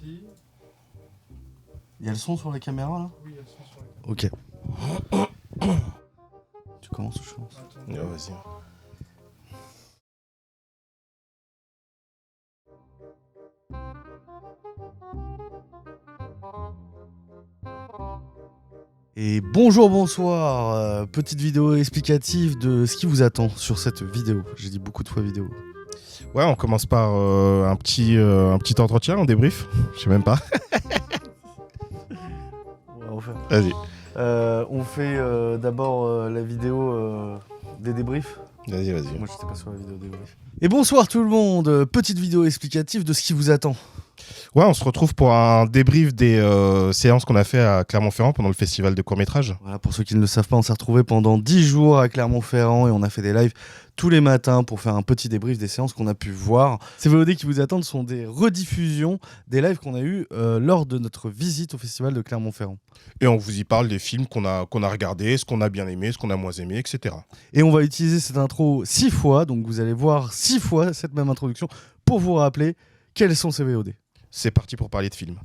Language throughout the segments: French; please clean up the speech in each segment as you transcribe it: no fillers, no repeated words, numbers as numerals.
parti. Il y a le son sur la caméra là? Oui, il y a le son sur la caméra. Ok. Tu commences ou je commence? Attends. Ouais, vas-y. Et bonjour, bonsoir, petite vidéo explicative de ce qui vous attend sur cette vidéo. J'ai dit beaucoup de fois vidéo. Ouais, on commence par un petit entretien, on débrief. Je sais même pas. Ouais, on fait. Vas-y. On fait d'abord la vidéo des débriefs. Vas-y. Moi j'étais pas sur la vidéo débrief. Et bonsoir tout le monde, petite vidéo explicative de ce qui vous attend. Ouais, on se retrouve pour un débrief des séances qu'on a fait à Clermont-Ferrand pendant le festival de court-métrage. Voilà, pour ceux qui ne le savent pas, on s'est retrouvés pendant 10 jours à Clermont-Ferrand et on a fait des lives tous les matins pour faire un petit débrief des séances qu'on a pu voir. Ces VOD qui vous attendent sont des rediffusions des lives qu'on a eu lors de notre visite au festival de Clermont-Ferrand. Et on vous y parle des films qu'on a regardés, ce qu'on a bien aimé, ce qu'on a moins aimé, etc. Et on va utiliser cette intro 6 fois, donc vous allez voir 6 fois cette même introduction pour vous rappeler quels sont ces VOD. C'est parti pour parler de films.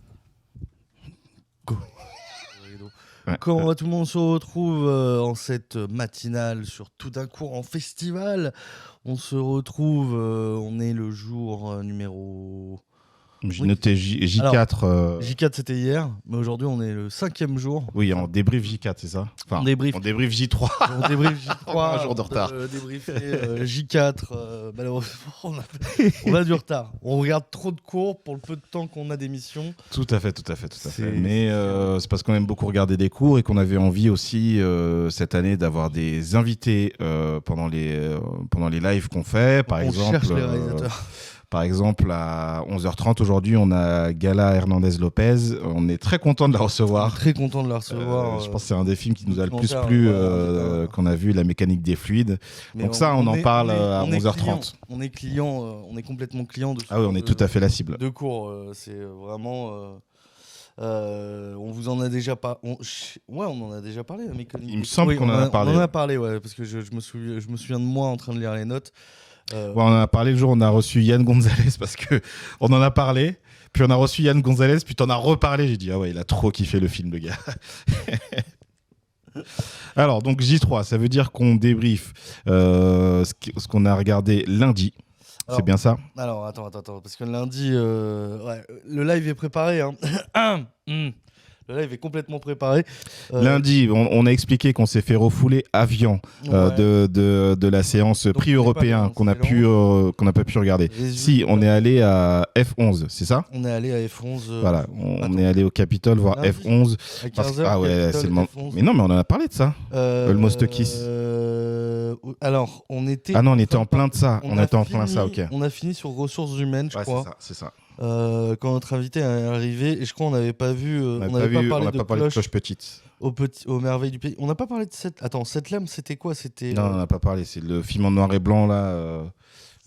Ouais. Quand tout le monde se retrouve en cette matinale sur Tout d'un cours en festival, on se retrouve, on est le jour numéro... J'ai Oui. noté J4. J4 c'était hier, mais aujourd'hui on est le 5e jour. Oui, en débrief J4, c'est ça? Enfin, On débrief. On débrief J3. On débrief J3, Un jour de retard. Débriefer J4, malheureusement on a du retard. On regarde trop de cours pour le peu de temps qu'on a d'émission. Tout à fait. C'est- Mais c'est parce qu'on aime beaucoup regarder des cours et qu'on avait envie aussi cette année d'avoir des invités pendant les lives qu'on fait. Par On exemple, cherche les réalisateurs. Par exemple, à 11h30 aujourd'hui, on a Gala Hernandez-Lopez. On est très content de la recevoir. Très content de la recevoir. Je pense que c'est un des films qui nous a le plus documentaire, plu voilà, qu'on a vu, La mécanique des fluides. Mais Donc ça, on en parle à 11h30. On est client, on est complètement client de ce Ah oui, on est tout à fait la cible. de cours. C'est vraiment. On vous en a déjà pas. Ouais, on en a déjà parlé. La mécanique. Il me semble qu'on en a parlé. On en a parlé, ouais, parce que je me souviens de moi en train de lire les notes. Ouais, on en a parlé le jour où on a reçu Yann Gonzalez parce que on en a parlé. Puis on a reçu Yann Gonzalez, puis t'en as reparlé. J'ai dit, ah ouais, il a trop kiffé le film, le gars. Alors, donc J3, ça veut dire qu'on débrief ce qu'on a regardé lundi. Alors, C'est bien ça? Alors, attends, parce que lundi, ouais, le live est préparé. Hein. Le live est complètement préparé. Lundi, on a expliqué qu'on s'est fait refouler à Vian Ouais. de la séance Donc, prix on est pas européen bien, qu'on n'a c'est pas pu regarder. Résultat. Si, on est allé à F11, c'est ça? On est allé à F11. Voilà, on attends, est allé au Capitole voir lundi, F11. à Parce 15h. ah ouais, c'est le moment. Mais non, mais on en a parlé de ça. Almost a Kiss. Alors, on était. Ah non, on était en plein de ça. On a était en plein de ça, fini- ok. On a fini sur ressources humaines, je Ouais, crois. c'est ça. Quand notre invité est arrivé, et je crois qu'on n'avait pas vu. On n'avait n'a pas parlé de Cloche Petite. aux merveilles du pays. On n'a pas parlé de cette. Attends, cette lame, c'était quoi? C'était. Non, on n'a pas parlé. C'est le film en noir et blanc, là,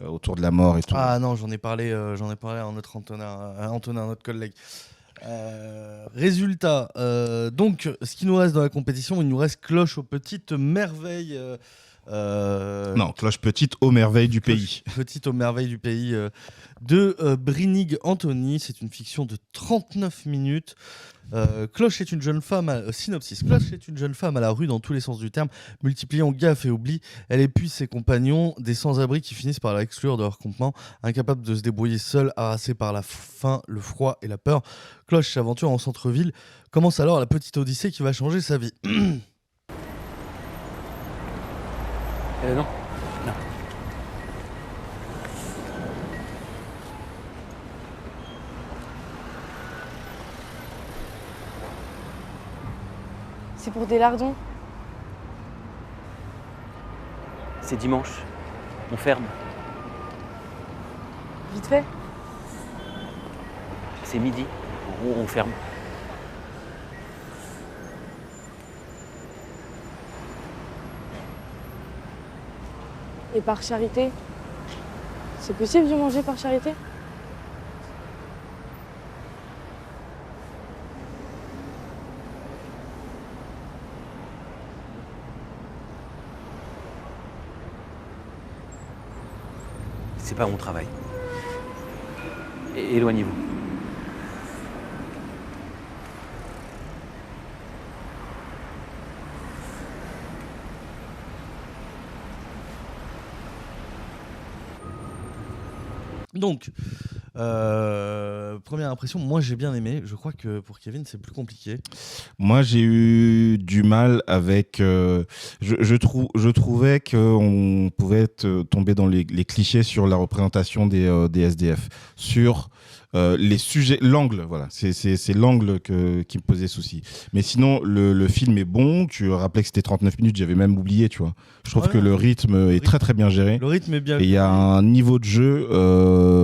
autour de la mort et tout. Ah non, j'en ai parlé à un autre Antonin, notre collègue. Résultat, donc ce qui nous reste dans la compétition, il nous reste Cloche aux petites merveilles. Non, Cloche Petite aux merveilles du pays. Petite aux merveilles du pays de Brinig Anthony. C'est une fiction de 39 minutes. Cloche est une jeune femme, synopsis. Cloche est une jeune femme à la rue dans tous les sens du terme, multipliant gaffes et oublis. Elle épuise ses compagnons, des sans-abri qui finissent par la exclure de leur campement, incapable de se débrouiller seule, harassée par la faim, le froid et la peur. Cloche s'aventure en centre-ville. Commence alors la petite odyssée qui va changer sa vie. Non. C'est pour des lardons. C'est dimanche. On ferme. Vite fait. C'est midi. On ferme. Et par charité. C'est possible de manger par charité? C'est pas mon travail. Éloignez-vous. Donc, première impression, moi j'ai bien aimé. Je crois que pour Kevin, c'est plus compliqué. Moi, j'ai eu du mal avec. Je trouvais qu'on pouvait tomber dans les clichés sur la représentation des SDF, sur les sujets, l'angle. Voilà, c'est l'angle qui me posait souci. Mais sinon, le film est bon. Tu rappelais que c'était 39 minutes. J'avais même oublié, tu vois. Je trouve que le rythme est très très bien géré. Le rythme est bien. Et il y a un niveau de jeu.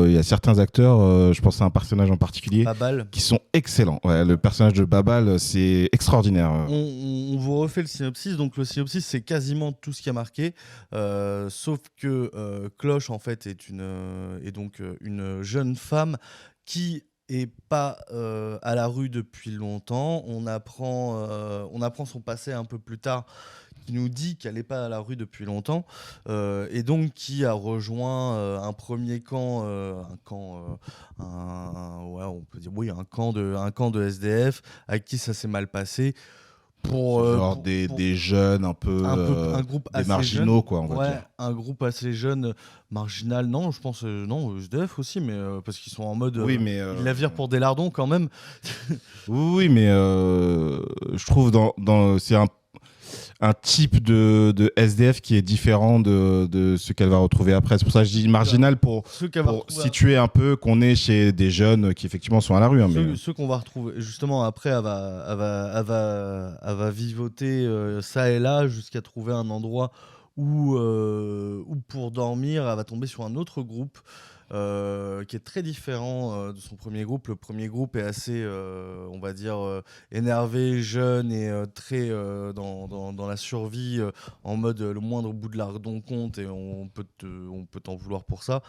Il y a certains acteurs. Je pense à un personnage en particulier. Babal. Qui sont excellents. Ouais, le personnage de Babal, c'est extraordinaire. On vous refait le synopsis. Donc le synopsis, c'est quasiment tout ce qui a marqué, sauf que Cloche en fait est donc une jeune femme qui est pas à la rue depuis longtemps. On apprend son passé un peu plus tard, qui nous dit qu'elle n'est pas à la rue depuis longtemps, et donc qui a rejoint un premier camp, on peut dire oui, un camp de SDF avec qui ça s'est mal passé. Des jeunes un groupe des marginaux jeune, quoi, on va dire. Un groupe assez jeune, marginal, non, je pense non, SDF aussi, mais parce qu'ils sont en mode oui, mais ils la virent pour des lardons quand même. Oui, mais je trouve c'est un type de SDF qui est différent de ce qu'elle va retrouver après. C'est pour ça que je dis marginal pour situer un peu qu'on est chez des jeunes qui effectivement sont à la rue. Ceux qu'on va retrouver justement après, elle va vivoter ça et là jusqu'à trouver un endroit où pour dormir, elle va tomber sur un autre groupe. Qui est très différent de son premier groupe. Le premier groupe est assez, on va dire, énervé, jeune et très dans la survie, en mode le moindre bout de lardon compte et on peut t'en vouloir pour ça.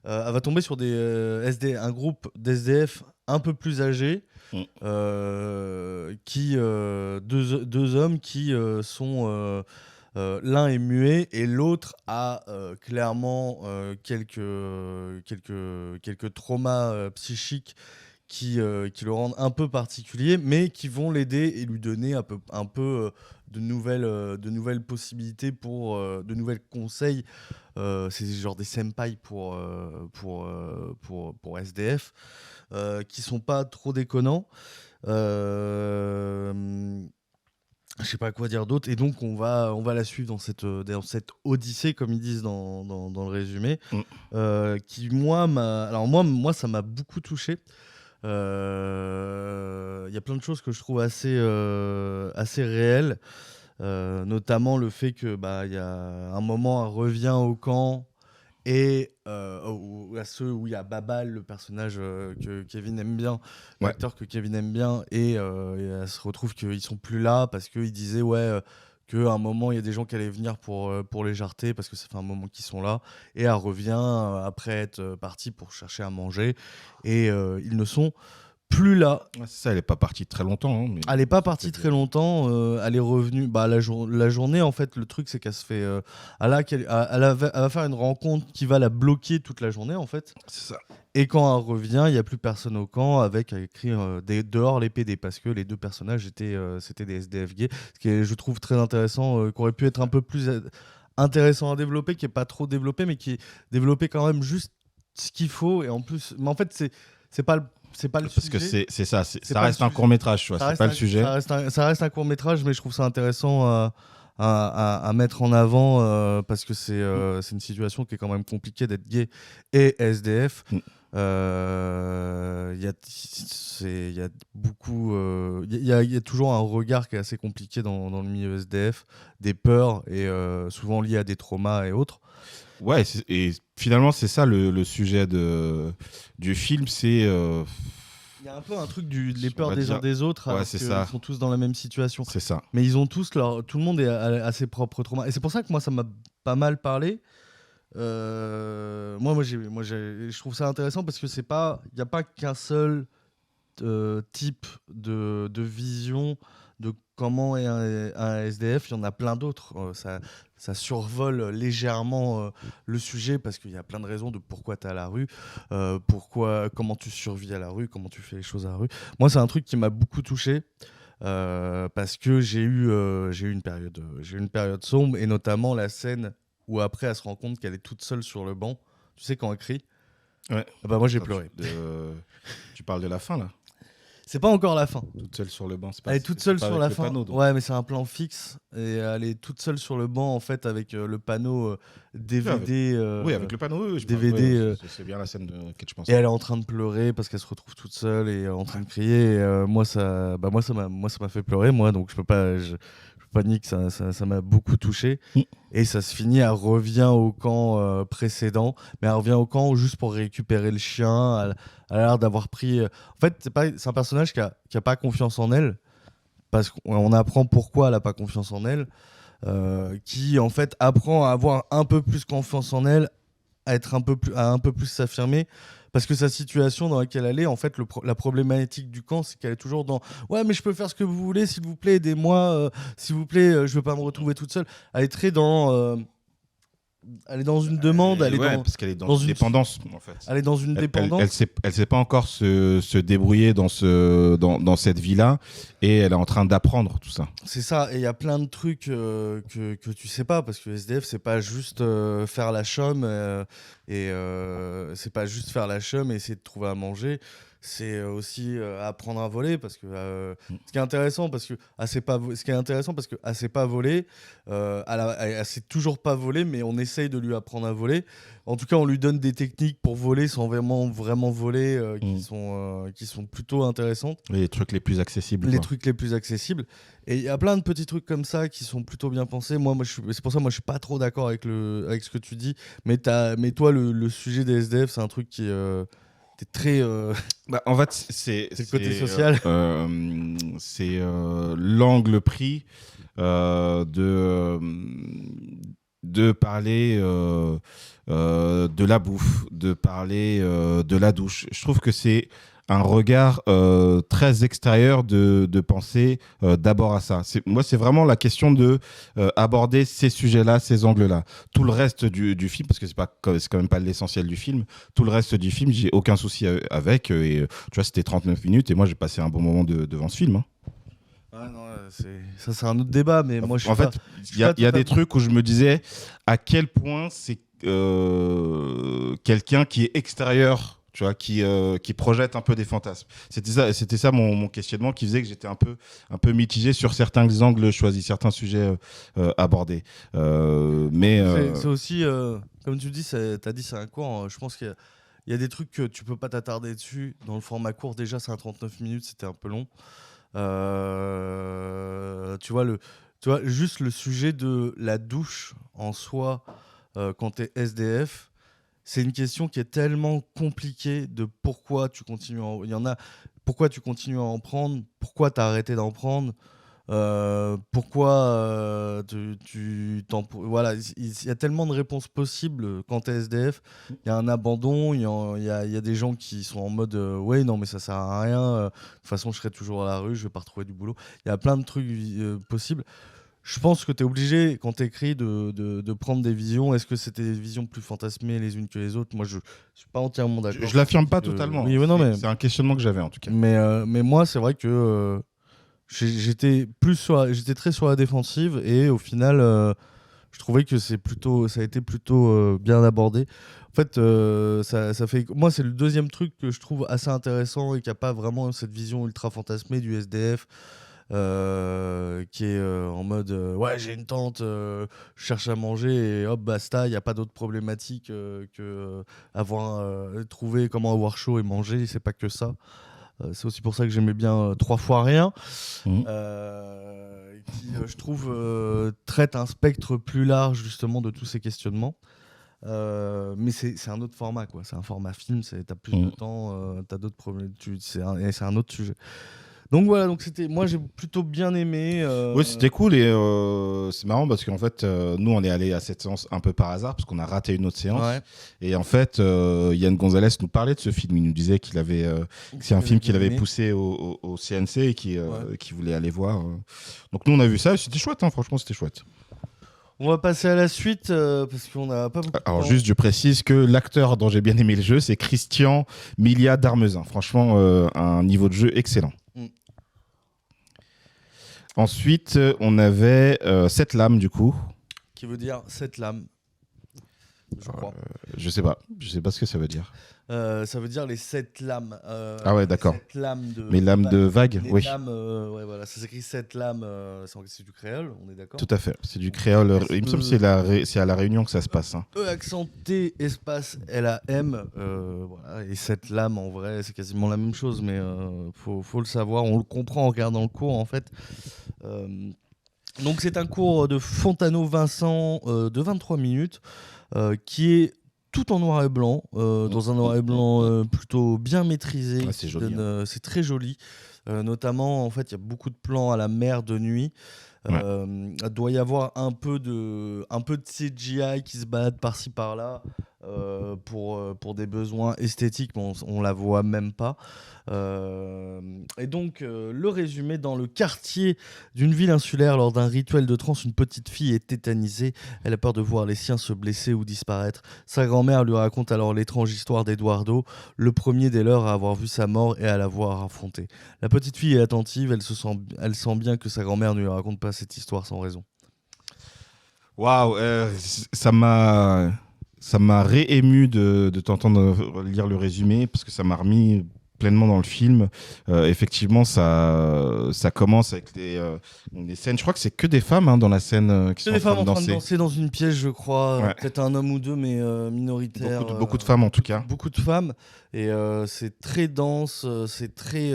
Elle va tomber sur un groupe d'SDF un peu plus âgés, deux hommes qui sont... l'un est muet et l'autre a clairement quelques traumas psychiques qui le rendent un peu particulier, mais qui vont l'aider et lui donner un peu de nouvelles possibilités de nouvelles conseils. C'est genre des senpai pour SDF qui sont pas trop déconnants. Je sais pas quoi dire d'autre, et donc on va la suivre dans cette odyssée, comme ils disent dans le résumé, qui moi ça m'a beaucoup touché. Il y a plein de choses que je trouve assez réelles, notamment le fait que il y a un moment elle revient au camp et à ceux où il y a Babal, le personnage que Kevin aime bien, l'acteur que Kevin aime bien, et elle se retrouve qu'ils sont plus là parce qu'ils disaient qu'à un moment il y a des gens qui allaient venir pour les jarter parce que ça fait un moment qu'ils sont là, et elle revient après être partie pour chercher à manger, et ils ne sont plus là. Ça, elle n'est pas partie très longtemps. Mais elle n'est pas partie très longtemps. Elle est revenue. La journée, en fait, le truc, c'est qu'elle se fait. Elle va faire une rencontre qui va la bloquer toute la journée, en fait. C'est ça. Et quand elle revient, il n'y a plus personne au camp avec écrit dehors les PD, parce que les deux personnages c'était des SDF gays. Ce qui est, je trouve, très intéressant, qui aurait pu être un peu plus intéressant à développer, qui n'est pas trop développé, mais qui est développé quand même juste ce qu'il faut. Et en plus, mais en fait, c'est pas le parce sujet. que c'est ça, ça reste un court-métrage, tu vois, c'est pas le sujet. Ça reste un court-métrage, mais je trouve ça intéressant à mettre en avant parce que c'est une situation qui est quand même compliquée d'être gay et SDF. Il y a beaucoup, il y a toujours un regard qui est assez compliqué dans le milieu SDF, des peurs et souvent liées à des traumas et autres. Ouais, et finalement, c'est ça le sujet du film, c'est... Il y a un peu un truc les peurs des uns des autres, alors qu'ils sont tous dans la même situation. C'est ça. Mais ils ont tous tout le monde a ses propres traumas. Et c'est pour ça que moi, ça m'a pas mal parlé. Je trouve ça intéressant parce que il n'y a pas qu'un seul type de vision de comment est un SDF. Il y en a plein d'autres. Ça survole légèrement le sujet parce qu'il y a plein de raisons de pourquoi tu es à la rue, comment tu survis à la rue, comment tu fais les choses à la rue. Moi, c'est un truc qui m'a beaucoup touché parce que j'ai eu une période sombre, et notamment la scène où après elle se rend compte qu'elle est toute seule sur le banc. Tu sais, quand elle crie. Ouais. Ah bah moi j'ai Attends, pleuré. Tu parles de la fin, là. C'est pas encore la fin. Toute seule sur le banc. C'est pas, Elle est toute c'est seule pas sur avec la le fin. panneau, donc. Ouais, mais c'est un plan fixe et elle est toute seule sur le banc en fait avec le panneau DVD. Oui, avec le panneau. Oui, je parle, DVD, c'est bien la scène de laquelle je pense. Et elle est en train de pleurer parce qu'elle se retrouve toute seule et en train de crier. Et, moi ça m'a fait pleurer moi, donc je peux pas nier que ça m'a beaucoup touché. Et ça se finit, elle revient au camp précédent, mais elle revient au camp juste pour récupérer le chien. Elle a l'air d'avoir pris. En fait, c'est un personnage qui a pas confiance en elle, parce qu'on apprend pourquoi elle a pas confiance en elle, qui en fait apprend à avoir un peu plus confiance en elle, à un peu plus s'affirmer. Parce que sa situation dans laquelle elle est, en fait, la problématique du camp, c'est qu'elle est toujours dans ouais, mais je peux faire ce que vous voulez, s'il vous plaît, aidez-moi, s'il vous plaît, je veux pas me retrouver toute seule. Elle est très dans. Elle est dans une demande, elle est parce qu'elle est dans une une dépendance, en fait. Elle est dans une dépendance. Elle sait pas encore se débrouiller dans cette vie-là, et elle est en train d'apprendre tout ça. C'est ça, et il y a plein de trucs que tu sais pas, parce que SDF, c'est pas juste faire la chum, c'est pas juste faire la chum et essayer de trouver à manger. C'est aussi apprendre à voler, parce que ce qui est intéressant parce que elle sait pas voler, elle sait toujours pas voler, mais on essaye de lui apprendre à voler. En tout cas, on lui donne des techniques pour voler sans vraiment voler, qui sont plutôt intéressantes. Les trucs les plus accessibles. Les quoi. trucs les plus accessibles. Et il y a plein de petits trucs comme ça qui sont plutôt bien pensés. C'est pour ça que moi je suis pas trop d'accord avec ce que tu dis. Mais toi, le sujet des SDF, c'est un truc qui t'es très. En fait, c'est le côté social. C'est l'angle pris de parler de la bouffe, de parler de la douche. Je trouve que c'est un regard très extérieur de penser d'abord à ça. Moi, c'est vraiment la question de aborder ces sujets-là, ces angles-là. Tout le reste du film, parce que c'est quand même pas l'essentiel du film, tout le reste du film, j'ai aucun souci avec. Et tu vois, c'était 39 minutes et moi, j'ai passé un bon moment devant ce film. Hein. Ouais, non, c'est un autre débat, mais moi je suis en fait, il y a des trucs où je me disais à quel point c'est quelqu'un qui est extérieur, tu vois, qui projette un peu des fantasmes. C'était ça mon questionnement qui faisait que j'étais un peu mitigé sur certains angles choisis, certains sujets abordés. C'est aussi, comme tu dis, t'as dit c'est un court. Je pense qu'il y a des trucs que tu peux pas t'attarder dessus. Dans le format court, déjà, c'est un 39 minutes, c'était un peu long. Tu vois, juste le sujet de la douche en soi, quand t'es SDF, c'est une question qui est tellement compliquée de pourquoi tu continues pourquoi tu continues à en prendre, pourquoi tu as arrêté d'en prendre, pourquoi voilà, il y a tellement de réponses possibles quand tu es SDF. Il y a un abandon, il y a des gens qui sont en mode ouais, non, mais ça sert à rien, de toute façon, je serai toujours à la rue, je vais pas retrouver du boulot. Il y a plein de trucs possibles. Je pense que tu es obligé, quand tu écris, de prendre des visions. Est-ce que c'était des visions plus fantasmées les unes que les autres ? Moi, je suis pas entièrement d'accord. Je l'affirme pas totalement. Oui, non, mais... C'est un questionnement que j'avais, en tout cas. Mais moi, c'est vrai que j'étais très sur la défensive, et au final, je trouvais que ça a été plutôt bien abordé. En fait, ça fait... Moi, c'est le deuxième truc que je trouve assez intéressant et qui n'a pas vraiment cette vision ultra fantasmée du SDF. Qui est en mode ouais, j'ai une tante, je cherche à manger et hop, basta, il n'y a pas d'autre problématique que trouver comment avoir chaud et manger, c'est pas que ça. C'est aussi pour ça que j'aimais bien 3 fois rien, qui je trouve traite un spectre plus large justement de tous ces questionnements. Mais c'est un autre format, quoi. C'est un format film, t'as plus de temps, t'as d'autres problèmes, c'est un autre sujet. Donc voilà, moi j'ai plutôt bien aimé. Oui, c'était cool, et c'est marrant parce qu'en fait, nous on est allé à cette séance un peu par hasard parce qu'on a raté une autre séance. Ouais. Et en fait, Yann Gonzalez nous parlait de ce film. Il nous disait que c'est un film qu'il avait poussé au CNC et qu'il voulait aller voir. Donc nous on a vu ça, et c'était chouette, hein, franchement c'était chouette. On va passer à la suite parce qu'on n'a pas beaucoup de temps. Alors juste, je précise que l'acteur dont j'ai bien aimé le jeu, c'est Christian Milia d'Armezin. Franchement, un niveau de jeu excellent. Ensuite, on avait 7 lames, du coup. Qui veut dire 7 lames, je crois. Je sais pas ce que ça veut dire. Ça veut dire les 7 lames. Ah ouais, d'accord. 7 lames de. Mais l'âme de vague, Les oui. lames, ouais, voilà, ça s'écrit 7 lames. C'est du créole, on est d'accord. Tout à fait. C'est du créole. Il me semble que c'est à La Réunion que ça se passe. Hein. E accent T espace LAM. Voilà, et 7 lames en vrai, c'est quasiment la même chose, mais faut le savoir. On le comprend en regardant le cours en fait. Donc c'est un cours de Fontano Vincent de 23 minutes qui est tout en noir et blanc, dans un noir et blanc plutôt bien maîtrisé. Ouais, c'est joli, C'est très joli. Notamment, en fait, il y a beaucoup de plans à la mer de nuit. Il doit y avoir un peu de CGI qui se balade par-ci par-là pour des besoins esthétiques, mais on la voit même pas. Et donc, le résumé: dans le quartier d'une ville insulaire, lors d'un rituel de transe, une petite fille est tétanisée. Elle a peur de voir les siens se blesser ou disparaître. Sa grand-mère lui raconte alors l'étrange histoire d'Eduardo, le premier des leurs à avoir vu sa mort et à l'avoir affronté. La petite fille est attentive, elle sent bien que sa grand-mère ne lui raconte pas cette histoire sans raison. Waouh, ça m'a réému de t'entendre lire le résumé parce que ça m'a remis pleinement dans le film. Effectivement, ça commence avec des scènes. Je crois que c'est que des femmes dans la scène qui sont des femmes en train de danser dans une pièce, je crois. Ouais. Peut-être un homme ou deux, mais minoritaire. Beaucoup de femmes en tout cas. Beaucoup de femmes. Et c'est très dense. C'est très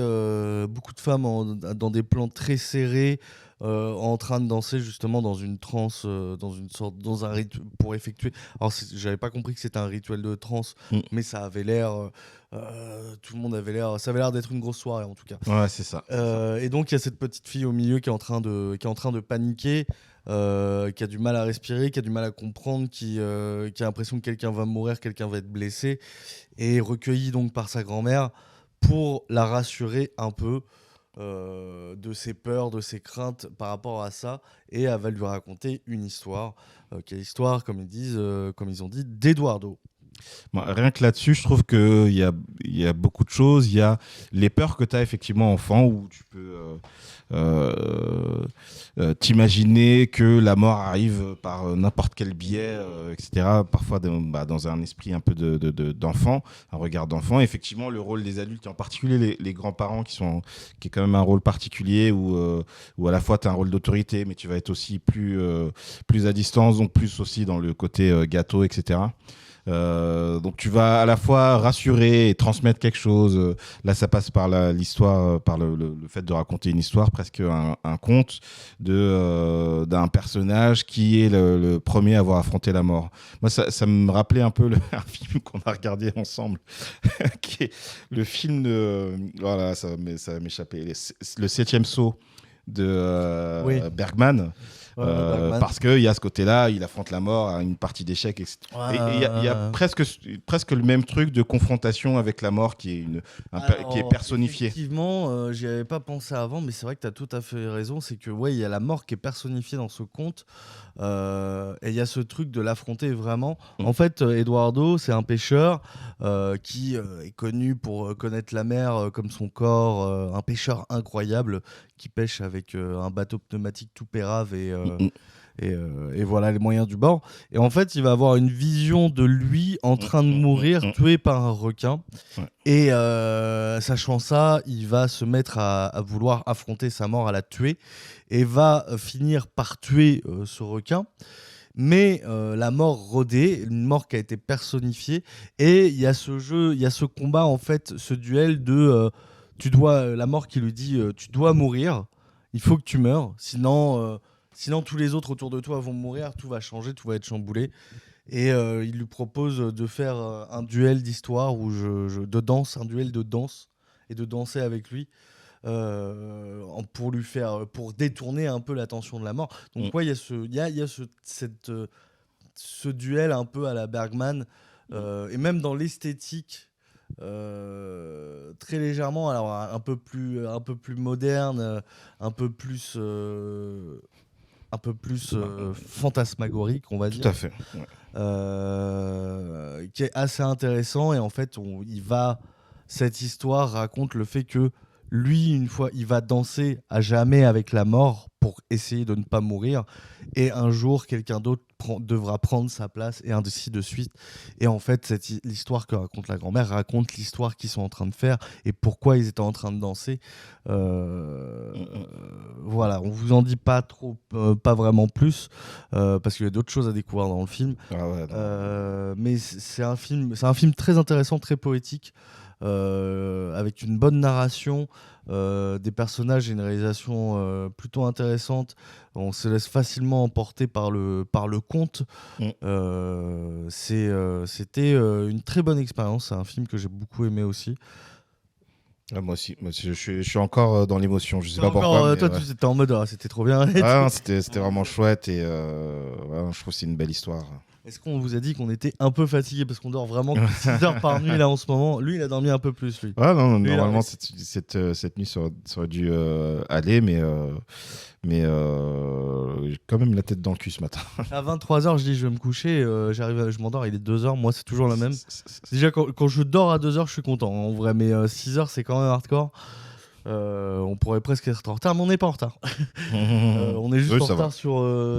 beaucoup de femmes dans des plans très serrés. En train de danser justement dans une transe, dans un rituel pour effectuer. Alors j'avais pas compris que c'était un rituel de transe, mais ça avait l'air, tout le monde avait l'air, ça avait l'air d'être une grosse soirée en tout cas. Ouais, c'est ça. Et donc il y a cette petite fille au milieu qui est en train de paniquer, qui a du mal à respirer, qui a du mal à comprendre, qui a l'impression que quelqu'un va mourir, quelqu'un va être blessé, et recueillie donc par sa grand-mère pour la rassurer un peu. De ses peurs, de ses craintes par rapport à ça, et elle va lui raconter une histoire, qui est l'histoire, comme ils ont dit, d'Eduardo. Bon, rien que là-dessus, je trouve qu'il y a beaucoup de choses. Il y a les peurs que tu as effectivement enfant, où tu peux t'imaginer que la mort arrive par n'importe quel biais, etc. Parfois dans un esprit un peu d'enfant, un regard d'enfant. Effectivement, le rôle des adultes, et en particulier les grands-parents, qui est quand même un rôle particulier, où à la fois tu as un rôle d'autorité, mais tu vas être aussi plus à distance, donc plus aussi dans le côté gâteau, etc. Donc tu vas à la fois rassurer et transmettre quelque chose. Là, ça passe par l'histoire, par le fait de raconter une histoire, presque un conte d'un personnage qui est le premier à avoir affronté la mort. Moi, ça me rappelait un peu un film qu'on a regardé ensemble, qui est le film de... Voilà, ça va m'échapper. Le 7e saut de Bergman. Parce qu'il y a ce côté-là, il affronte la mort à une partie d'échecs, etc. Et il y a presque le même truc de confrontation avec la mort qui est personnifiée. Effectivement, j'y avais pas pensé avant, mais c'est vrai que tu as tout à fait raison. C'est que il y a la mort qui est personnifiée dans ce conte, et il y a ce truc de l'affronter vraiment. En fait, Eduardo, c'est un pêcheur qui est connu pour connaître la mer comme son corps, un pêcheur incroyable qui pêche avec un bateau pneumatique tout pérave et voilà les moyens du bord. Et en fait, il va avoir une vision de lui en train de mourir, tué par un requin. Et sachant ça, il va se mettre à vouloir affronter sa mort, à la tuer, et va finir par tuer ce requin. Mais la mort rodée, une mort qui a été personnifiée, et il y a ce jeu, il y a ce combat, en fait, ce duel de la mort qui lui dit tu dois mourir, il faut que tu meurs, sinon tous les autres autour de toi vont mourir, tout va changer, tout va être chamboulé. Et il lui propose de faire un duel d'histoire un duel de danse, et de danser avec lui pour détourner un peu l'attention de la mort. Donc il y a ce duel un peu à la Bergman, et même dans l'esthétique. Très légèrement, alors un peu plus moderne, un peu plus fantasmagorique, on va dire. Tout à fait. Qui est assez intéressant, et en fait cette histoire raconte le fait que Lui, une fois, il va danser à jamais avec la mort pour essayer de ne pas mourir. Et un jour, quelqu'un d'autre devra prendre sa place et ainsi de suite. Et en fait, l'histoire que raconte la grand-mère raconte l'histoire qu'ils sont en train de faire et pourquoi ils étaient en train de danser. Voilà, on vous en dit pas trop, pas vraiment plus, parce qu'il y a d'autres choses à découvrir dans le film. Ah ouais, Mais c'est un film très intéressant, très poétique. Avec une bonne narration, des personnages et une réalisation plutôt intéressante. On se laisse facilement emporter par le conte. C'était une très bonne expérience. C'est un film que j'ai beaucoup aimé aussi. Moi aussi, je suis encore dans l'émotion. Je sais pas Encore, pourquoi. Mais, toi, tu étais en mode c'était trop bien. non, c'était vraiment chouette et je trouve que c'est une belle histoire. Est-ce qu'on vous a dit qu'on était un peu fatigué parce qu'on dort vraiment 6 heures par nuit là en ce moment? Lui, il a dormi un peu plus, lui. Ouais, non, Lui, normalement, cette nuit, ça aurait dû aller, mais j'ai quand même la tête dans le cul ce matin. À 23h, je dis je vais me coucher, je m'endors, il est 2h, moi c'est toujours la même. Déjà quand je dors à 2h, je suis content en vrai, mais 6h c'est quand même hardcore. On pourrait presque être en retard, mais on n'est pas en retard. On est juste Oui, en ça retard va.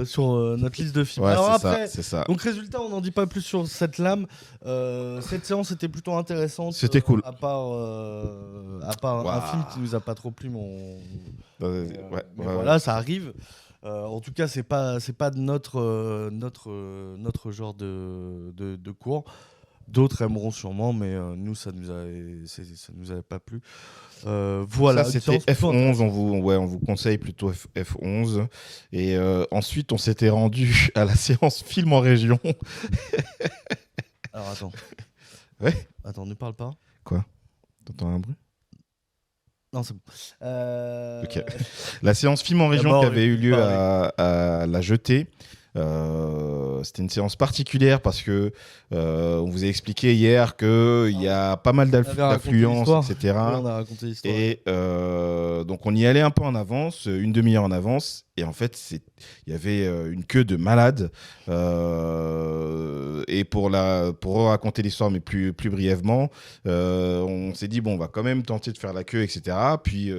sur notre liste de films. Ouais, Alors c'est après, ça, c'est ça. donc résultat, on n'en dit pas plus sur cette lame. Cette séance était plutôt intéressante. C'était cool. À part un Waouh. film qui nous a pas trop plu, mais Ouais, voilà, ça arrive. En tout cas, c'est pas de notre genre de cours. D'autres aimeront sûrement, mais nous, ça nous avait pas plu. Voilà. Ça, une c'était séance plutôt F11, on vous conseille plutôt F11. Et ensuite, on s'était rendu à la séance film en région. Alors attends. Ouais. Attends, ne parle pas. Quoi? T'entends un bruit? Non, c'est bon. Ok. La séance film en région D'abord, qui avait eu lieu parler. à La Jetée. C'était une séance particulière parce que on vous a expliqué hier qu'il y a pas mal On avait raconté d'affluence, l'histoire. etc. Oui, on a raconté l'histoire. Et donc on y allait un peu en avance, une demi-heure en avance, et en fait il y avait une queue de malades. Et pour raconter l'histoire, mais plus brièvement, on s'est dit bon, on va quand même tenter de faire la queue, etc. Puis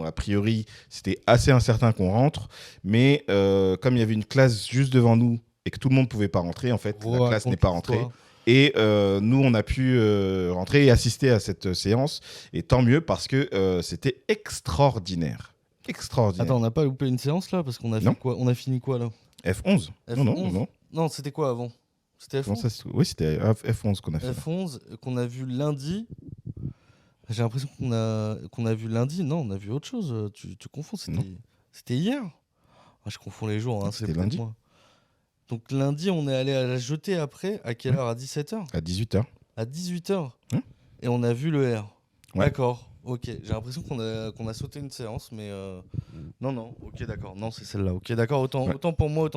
a priori c'était assez incertain qu'on rentre, mais comme il y avait une classe juste devant nous et que tout le monde pouvait pas rentrer, en fait, la classe n'est pas rentrée. Et nous, on a pu rentrer et assister à cette séance. Et tant mieux parce que c'était extraordinaire. Extraordinaire. Attends, on n'a pas loupé une séance là parce qu'on a fait quoi? On a fini quoi là? F11. Non. Non, c'était quoi avant? C'était F11. Oui, c'était F11 qu'on a fait. F11 qu'on a vu lundi. J'ai l'impression qu'on a vu lundi. Non, on a vu autre chose. Tu confonds. C'était hier. Ah, je confonds les jours. Hein, C'était lundi. Moi. Donc lundi, on est allé à la jetée après. À quelle heure? À 17h? À 18h. À 18h. Et on a vu le R. Ouais. D'accord. Ok. J'ai l'impression qu'on a sauté une séance, mais non. Ok, d'accord. Non, c'est celle-là. Ok, d'accord. Autant pour moi.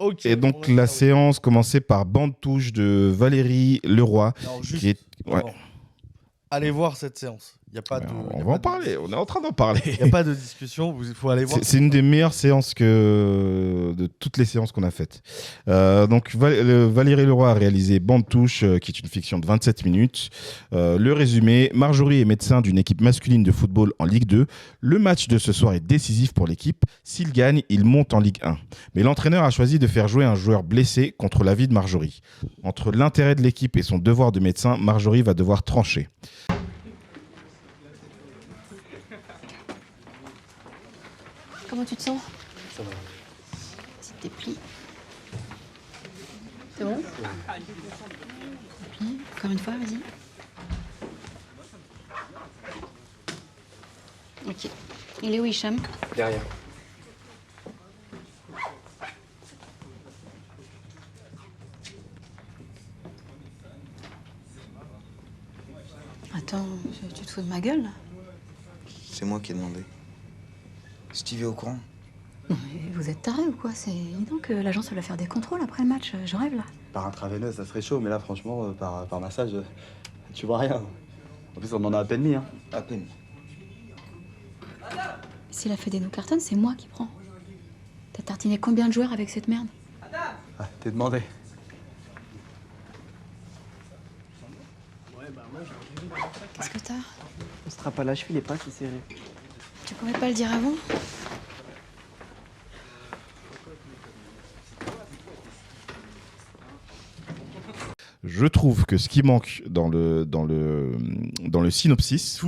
Ok. Et donc la séance commençait par Bande touche de Valérie Leroy. Alors, juste, qui est... ouais. Allez voir cette séance. Y a pas de, on va en parler, on est en train d'en parler. Il n'y a pas de discussion, il faut aller voir. C'est une des meilleures séances de toutes les séances qu'on a faites. Donc Valérie Leroy a réalisé Bande touche, qui est une fiction de 27 minutes. Le résumé, Marjorie est médecin d'une équipe masculine de football en Ligue 2. Le match de ce soir est décisif pour l'équipe. S'il gagne, il monte en Ligue 1. Mais l'entraîneur a choisi de faire jouer un joueur blessé contre l'avis de Marjorie. Entre l'intérêt de l'équipe et son devoir de médecin, Marjorie va devoir trancher. Comment tu te sens? Ça va. Petite déplie. C'est bon? Déplie. Encore une fois, vas-y. Ok. Il est où, Hicham? Derrière. Attends, tu te fous de ma gueule, là? C'est moi qui ai demandé. Steve est au courant. Non, mais vous êtes tarés ou quoi? C'est évident que l'agence va faire des contrôles après le match. Je rêve, là. Par intraveineuse, ça serait chaud, mais là, franchement, par massage, tu vois rien. En plus, on en a à peine mis, hein. À peine. S'il a fait des no cartons, c'est moi qui prends. T'as tartiné combien de joueurs avec cette merde? Ah, t'es demandé. Qu'est-ce que t'as? sera pas la cheville, il est pas assez serré. Tu pourrais pas le dire avant? Je trouve que ce qui manque dans le synopsis,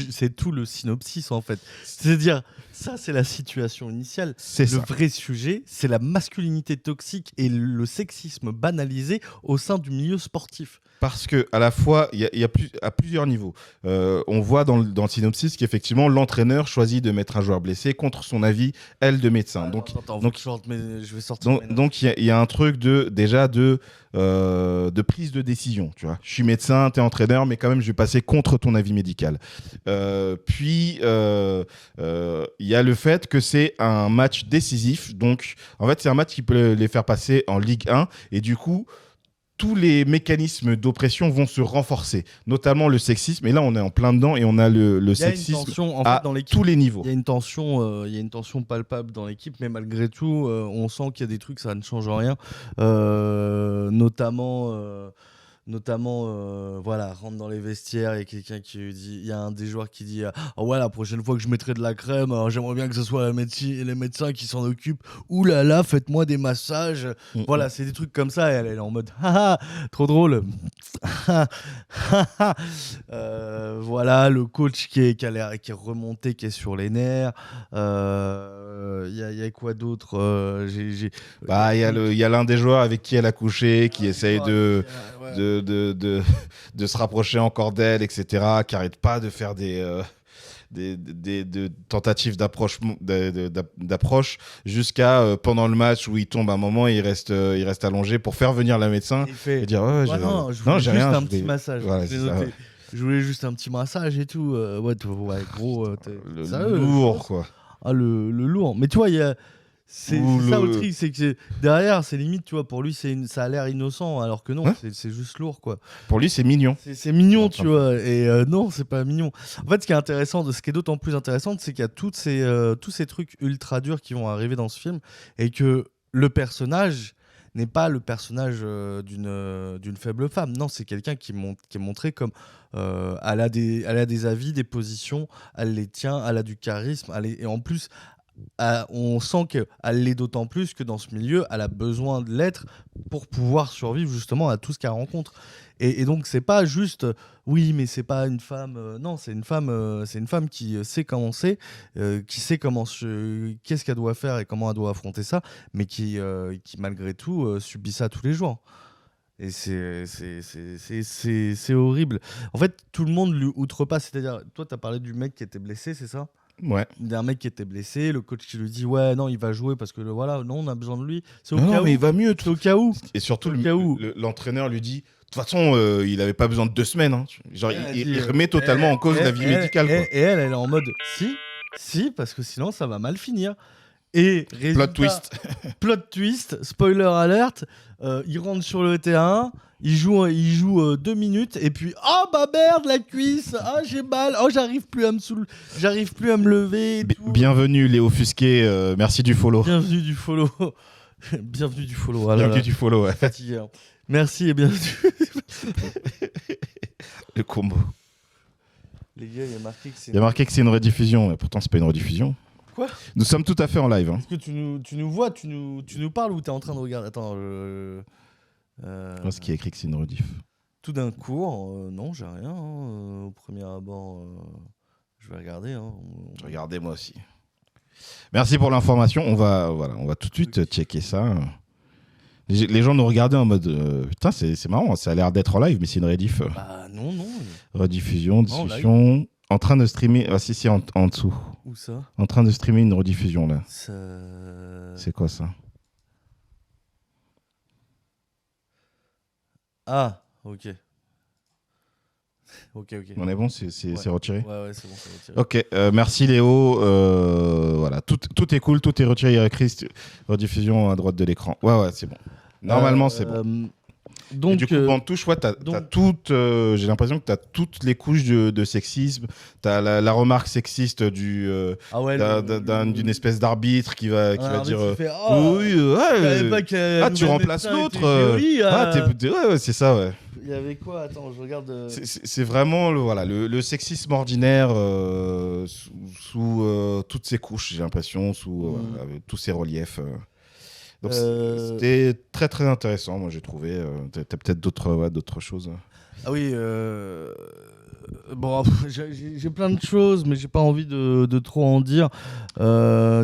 C'est tout le synopsis en fait. C'est-à-dire, ça c'est la situation initiale. c'est Le ça. vrai sujet, c'est la masculinité toxique et le sexisme banalisé au sein du milieu sportif. Parce que à la fois, il y a à plusieurs niveaux. On voit dans le synopsis qu'effectivement, l'entraîneur choisit de mettre un joueur blessé contre son avis, elle, de médecin. Donc, je vais sortir. donc il y a un truc de prise de décision. Tu vois, je suis médecin, t'es entraîneur, mais quand même, je vais passer contre ton avis médical. Puis, il y a le fait que c'est un match décisif. Donc, en fait, c'est un match qui peut les faire passer en Ligue 1. Et du coup, tous les mécanismes d'oppression vont se renforcer, notamment le sexisme. Et là, on est en plein dedans et on a le sexisme tension, en à fait, dans l'équipe. tous les niveaux. Il y a une tension palpable dans l'équipe, mais malgré tout, on sent qu'il y a des trucs, ça ne change rien. Notamment, voilà, rentre dans les vestiaires, il y a quelqu'un qui lui dit, il y a un des joueurs qui dit ah ouais, la prochaine fois que je mettrai de la crème, j'aimerais bien que ce soit les médecins qui s'en occupent. Ouh là là, faites-moi des massages. Voilà, c'est des trucs comme ça. Et elle est en mode haha, trop drôle. Voilà, le coach qui est remonté, qui est sur les nerfs. Il y a quoi d'autre Il y a l'un des joueurs avec qui elle a couché, qui essaye de se rapprocher encore d'elle, etc., qui n'arrête pas de faire des tentatives d'approche jusqu'à pendant le match où il tombe un moment et il reste allongé pour faire venir la médecin et dire non, je voulais j'ai juste rien, un petit massage. Voilà, J'ai c'est ça, noté. ouais. Je voulais juste un petit massage et tout. Ouais, gros. Le Sérieux, lourd, quoi. Ah, le lourd. Mais tu vois, c'est ça le truc, c'est que derrière, c'est limite, tu vois, pour lui, ça a l'air innocent, alors que non, Ouais. c'est juste lourd, quoi. Pour lui, c'est mignon. C'est mignon, tu vois, et non, c'est pas mignon. En fait, ce qui est d'autant plus intéressant, c'est qu'il y a tous ces trucs ultra durs qui vont arriver dans ce film, et que le personnage n'est pas le personnage d'une faible femme. Non, c'est quelqu'un qui est montré comme elle a des avis, des positions, elle les tient, elle a du charisme, et en plus, on sent qu'elle l'est d'autant plus que dans ce milieu, elle a besoin de l'être pour pouvoir survivre justement à tout ce qu'elle rencontre. Et donc, c'est pas juste, oui, mais c'est pas une femme. Non, c'est une femme qui sait comment c'est, qui sait qu'est-ce qu'elle doit faire et comment elle doit affronter ça, mais qui malgré tout, subit ça tous les jours. Et c'est horrible. En fait, tout le monde lui outrepasse. C'est-à-dire, toi, tu as parlé du mec qui était blessé, c'est ça ? Ouais. D'un mec qui était blessé, le coach qui lui dit ouais, non, il va jouer parce que voilà, non, on a besoin de lui. C'est au cas Non, où. mais il va mieux. C'est au cas où. Et surtout, Au cas où. l'entraîneur lui dit, de toute façon, il n'avait pas besoin de 2 semaines. Hein. Genre, il remet totalement en cause la vie médicale. Quoi. Et elle est en mode si, parce que sinon ça va mal finir. Et résultat, plot twist, spoiler alert, il rentre sur le terrain, il joue 2 minutes et puis oh bah merde, la cuisse, ah j'ai mal, oh j'arrive plus à me lever. Et tout. Bienvenue Léo Fusquet, merci du follow. Bienvenue du follow. Bienvenue du follow. Bienvenue du follow, ouais. Fatigué. Hein. Merci et bienvenue. Le combo. Les gars, il y a marqué que c'est. Il y a marqué que c'est une rediffusion, mais pourtant c'est pas une rediffusion. Quoi ? Nous sommes tout à fait en live. Hein. Est-ce que tu nous vois, tu nous parles ou t'es en train de regarder ? Attends, Parce qu'il y a écrit que c'est une rediff. Tout d'un coup, non, j'ai rien. Hein, au premier abord, je vais regarder. Hein. Regardez moi aussi. Merci pour l'information. On va tout de suite checker ça. Les gens nous regardaient en mode putain, c'est marrant, ça a l'air d'être en live, mais c'est une rediff. Bah non. Rediffusion, discussion. En train de streamer. Ah, si, en dessous. Où ça ? En train de streamer une rediffusion là. C'est quoi ça ? Ah, ok. On est bon, c'est retiré ? Ouais, c'est bon, c'est retiré. Ok, merci Léo. Voilà, tout est cool, tout est retiré. Il y a écrit rediffusion à droite de l'écran. Ouais, c'est bon. Normalement, c'est bon. Donc, Et du coup, bande touche, ouais, j'ai l'impression que tu as toutes les couches de sexisme. Tu as la remarque sexiste d'une espèce d'arbitre qui va dire oui, tu remplaces l'autre. Ouais, c'est ça, ouais. Il y avait quoi? Attends, je regarde. C'est vraiment le sexisme ordinaire sous toutes ses couches, j'ai l'impression, sous tous ses reliefs. Donc c'était très très intéressant, moi j'ai trouvé. T'as peut-être d'autres choses. Ah oui, bon, j'ai plein de choses, mais j'ai pas envie de trop en dire.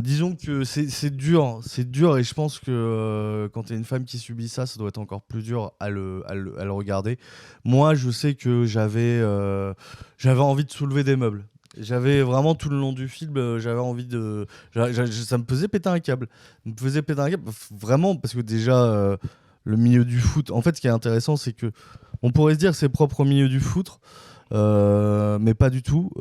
Disons que c'est dur, et je pense que quand t'es une femme qui subit ça, ça doit être encore plus dur à le regarder. Moi, je sais que j'avais envie de soulever des meubles. J'avais vraiment tout le long du film, j'avais envie de. Ça me faisait péter un câble. Vraiment, parce que déjà, le milieu du foot. En fait, ce qui est intéressant, c'est que on pourrait se dire que c'est propre au milieu du foot, mais pas du tout.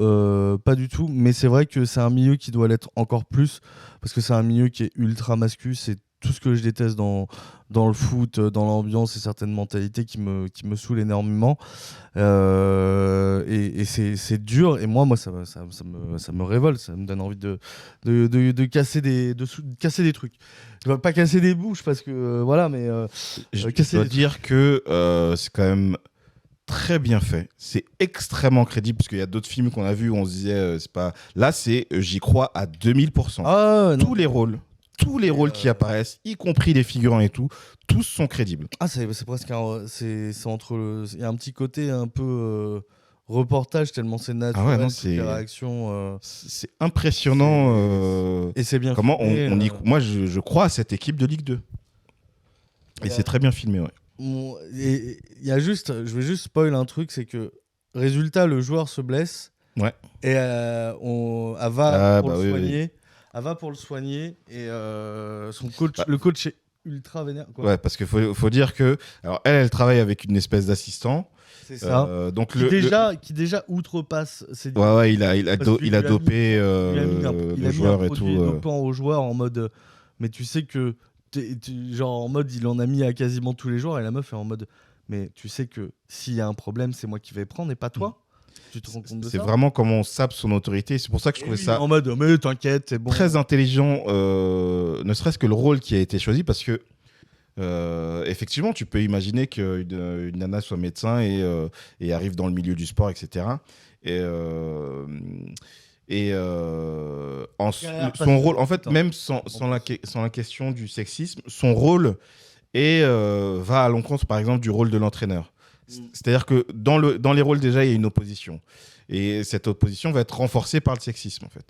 Mais c'est vrai que c'est un milieu qui doit l'être encore plus, parce que c'est un milieu qui est ultra masculin. C'est tout ce que je déteste dans le foot, dans l'ambiance et certaines mentalités qui me saoulent énormément. Et c'est dur. Et moi ça me révolte. Ça me donne envie de casser des trucs. Je vais pas casser des bouches parce que voilà, mais je dois dire que c'est quand même très bien fait. C'est extrêmement crédible parce qu'il y a d'autres films qu'on a vus où on se disait c'est pas. Là, j'y crois à 2000%. Tous les rôles qui apparaissent, y compris les figurants et tout, tous sont crédibles. Ah, c'est presque c'est entre il y a un petit côté un peu reportage tellement c'est naturel. Ah ouais, les réactions. C'est impressionnant. Et c'est bien. Comment moi, je crois à cette équipe de Ligue 2. Et c'est très bien filmé, ouais. Il y a juste, je vais juste spoil un truc, c'est que résultat, le joueur se blesse. Ouais. Et elle va pour le soigner et son coach, le coach est ultra vénère. Quoi. Ouais, parce qu'il faut dire que alors elle travaille avec une espèce d'assistant. C'est ça. Donc qui déjà outrepasse. Ouais, il a dopé le joueur et tout. Il a mis un produit dopant au joueur en mode. Mais tu sais que genre en mode il en a mis à quasiment tous les joueurs et la meuf est en mode. Mais tu sais que s'il y a un problème, c'est moi qui vais prendre et pas toi. Tu te rends compte de ça ? C'est vraiment comment on sape son autorité. C'est pour ça que je trouvais ça en mode mais t'inquiète, c'est bon. Très intelligent, ne serait-ce que le rôle qui a été choisi parce que effectivement, tu peux imaginer qu'une nana soit médecin et arrive dans le milieu du sport, etc. Son rôle, en fait, même sans la question du sexisme, son rôle va à l'encontre, par exemple, du rôle de l'entraîneur. C'est-à-dire que dans les rôles, déjà, il y a une opposition. Et cette opposition va être renforcée par le sexisme, en fait.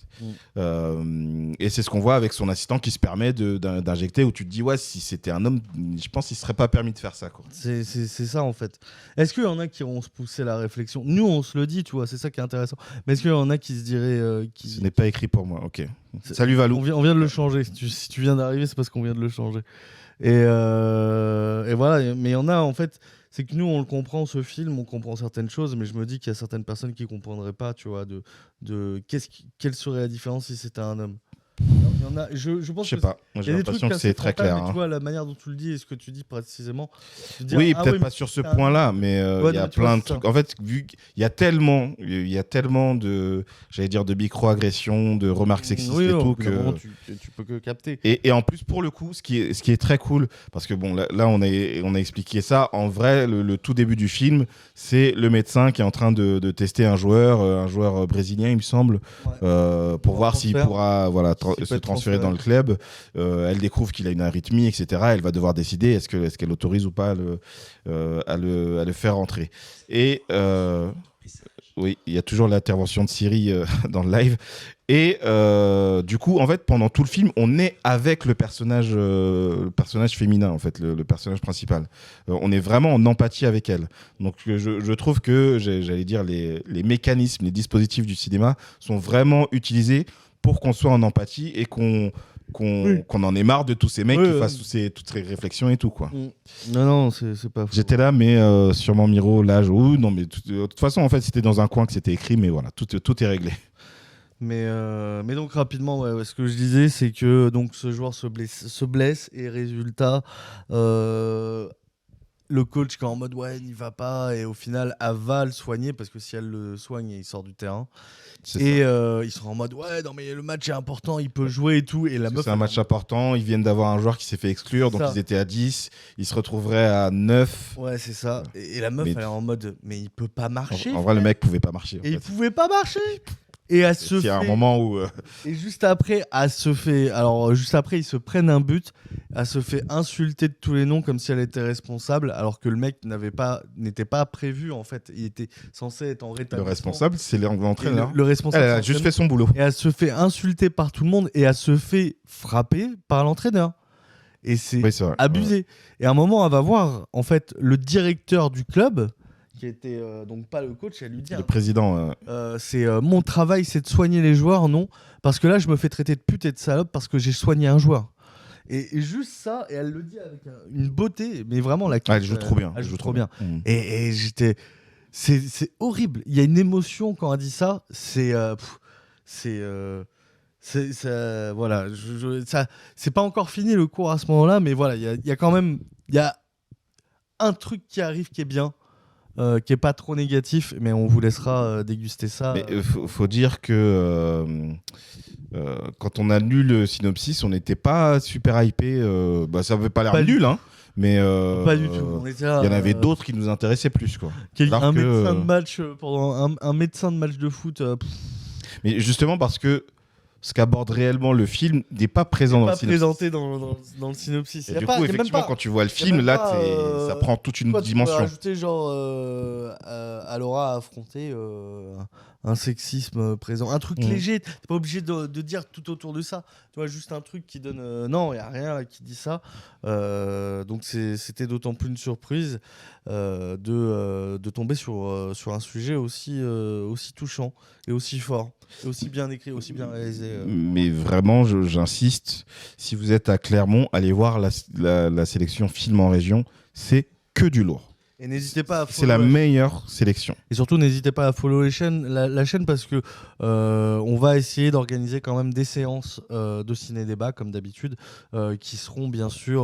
Et c'est ce qu'on voit avec son assistant qui se permet d'injecter, où tu te dis, ouais, si c'était un homme, je pense qu'il ne serait pas permis de faire ça. Quoi. C'est ça, en fait. Est-ce qu'il y en a qui vont se pousser la réflexion ? Nous, on se le dit, tu vois, c'est ça qui est intéressant. Mais est-ce qu'il y en a qui se diraient... Ce n'est pas écrit pour moi, ok. Salut Valou. On vient de le changer. Si tu viens d'arriver, c'est parce qu'on vient de le changer. Et voilà, mais il y en a, en fait... C'est que nous, on le comprend, ce film, on comprend certaines choses, mais je me dis qu'il y a certaines personnes qui ne comprendraient pas, tu vois, quelle serait la différence si c'était un homme. Il y en a, je pense je sais pas. Moi, j'ai l'impression que c'est très clair. Mais tu vois, la manière dont tu le dis et ce que tu dis précisément. Oui, peut-être pas sur ce point-là, mais il y a plein de trucs. En fait, vu qu'il y a tellement de, j'allais dire, de micro-agressions, de remarques sexistes et tout que tu peux que capter. Et en plus, pour le coup, ce qui est très cool, parce que bon, là, on a expliqué ça. En vrai, le tout début du film, c'est le médecin qui est en train de tester un joueur brésilien, il me semble, pour voir s'il pourra, se transférer dans le club. Elle découvre qu'il a une arythmie, etc. Elle va devoir décider est-ce qu'elle autorise ou pas à le faire rentrer. Et oui, il y a toujours l'intervention de Siri dans le live. Et du coup, en fait, pendant tout le film, on est avec le personnage féminin, en fait, le personnage principal. On est vraiment en empathie avec elle. Donc, je trouve que, j'allais dire, les mécanismes, les dispositifs du cinéma sont vraiment utilisés pour qu'on soit en empathie et qu'on en ait marre de tous ces mecs qui fassent toutes ces réflexions et tout, quoi. Non, c'est pas faux. J'étais là, mais sûrement Miro, l'âge, non, mais de toute façon, en fait, c'était dans un coin que c'était écrit, mais voilà, tout est réglé. Mais donc rapidement, ce que je disais, c'est que donc ce joueur se blesse et résultat, le coach qui est en mode ouais, n'y va pas, et au final, elle va le soigner parce que si elle le soigne, il sort du terrain. Et ils sont en mode ouais, non mais le match est important, il peut jouer et tout. Et la meuf, c'est un match important, ils viennent d'avoir un joueur qui s'est fait exclure, donc ils étaient à 10, ils se retrouveraient à 9. Ouais, c'est ça. Et la meuf, elle est en mode mais il peut pas marcher. En vrai, le mec pouvait pas marcher. Et il pouvait pas marcher. Et elle se fait. Il y a un moment où. Et juste après, elle se fait. Alors, juste après, ils se prennent un but. Elle se fait insulter de tous les noms comme si elle était responsable, alors que le mec n'était pas prévu en fait. Il était censé être en rétablissement. Le responsable, c'est l'entraîneur. Le responsable. Elle a juste fait son boulot. Et elle se fait insulter par tout le monde et elle se fait frapper par l'entraîneur. Et c'est abusé. Ouais. Et à un moment, elle va voir en fait le directeur du club, qui était donc pas le coach, elle lui dit le président. c'est mon travail, c'est de soigner les joueurs, non, parce que là je me fais traiter de pute et de salope parce que j'ai soigné un joueur. Et juste ça, et elle le dit avec une beauté, mais vraiment elle joue trop bien. Elle joue trop bien. Et j'étais, c'est horrible. Il y a une émotion quand elle dit ça. Voilà. Ça, c'est pas encore fini le cours à ce moment-là, mais voilà, il y a quand même, il y a un truc qui arrive qui est bien. Qui est pas trop négatif, mais on vous laissera déguster ça. Mais faut dire que quand on a lu le synopsis, on n'était pas super hypé. Ça avait pas l'air nul, hein, mais pas du tout. Il y en avait d'autres qui nous intéressaient plus, quoi. Médecin de match pendant un médecin de match de foot. Mais justement parce que ce qu'aborde réellement le film n'est pas présent dans le synopsis. Présenté dans le synopsis. Et du coup, effectivement, quand tu vois le film, là, ça prend toute une dimension. Tu peux rajouter genre Alora a affronté un sexisme présent, un truc léger. T'es pas obligé de dire tout autour de ça. Tu vois, juste un truc qui donne. Non, il y a rien là, qui dit ça. Donc c'était d'autant plus une surprise de tomber sur un sujet aussi touchant et aussi fort. Et aussi bien écrit, aussi bien réalisé. Mais vraiment, j'insiste, si vous êtes à Clermont, allez voir la sélection film en région, c'est que du lourd. Et n'hésitez pas à follow. C'est la meilleure sélection. Et surtout, n'hésitez pas à follow la chaîne parce que on va essayer d'organiser quand même des séances de ciné-débat, comme d'habitude, qui seront bien sûr,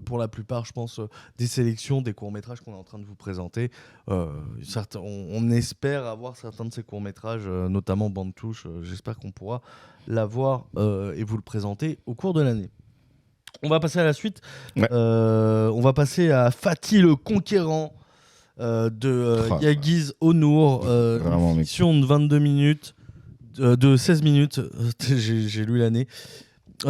pour la plupart, je pense, des sélections, des courts-métrages qu'on est en train de vous présenter. On espère avoir certains de ces courts-métrages, notamment Bande Touche. J'espère qu'on pourra l'avoir et vous le présenter au cours de l'année. On va passer à la suite. Ouais. On va passer à Fatih le Conquérant de Yagiz Onur. Une fiction de 22 minutes, de 16 minutes. J'ai lu l'année.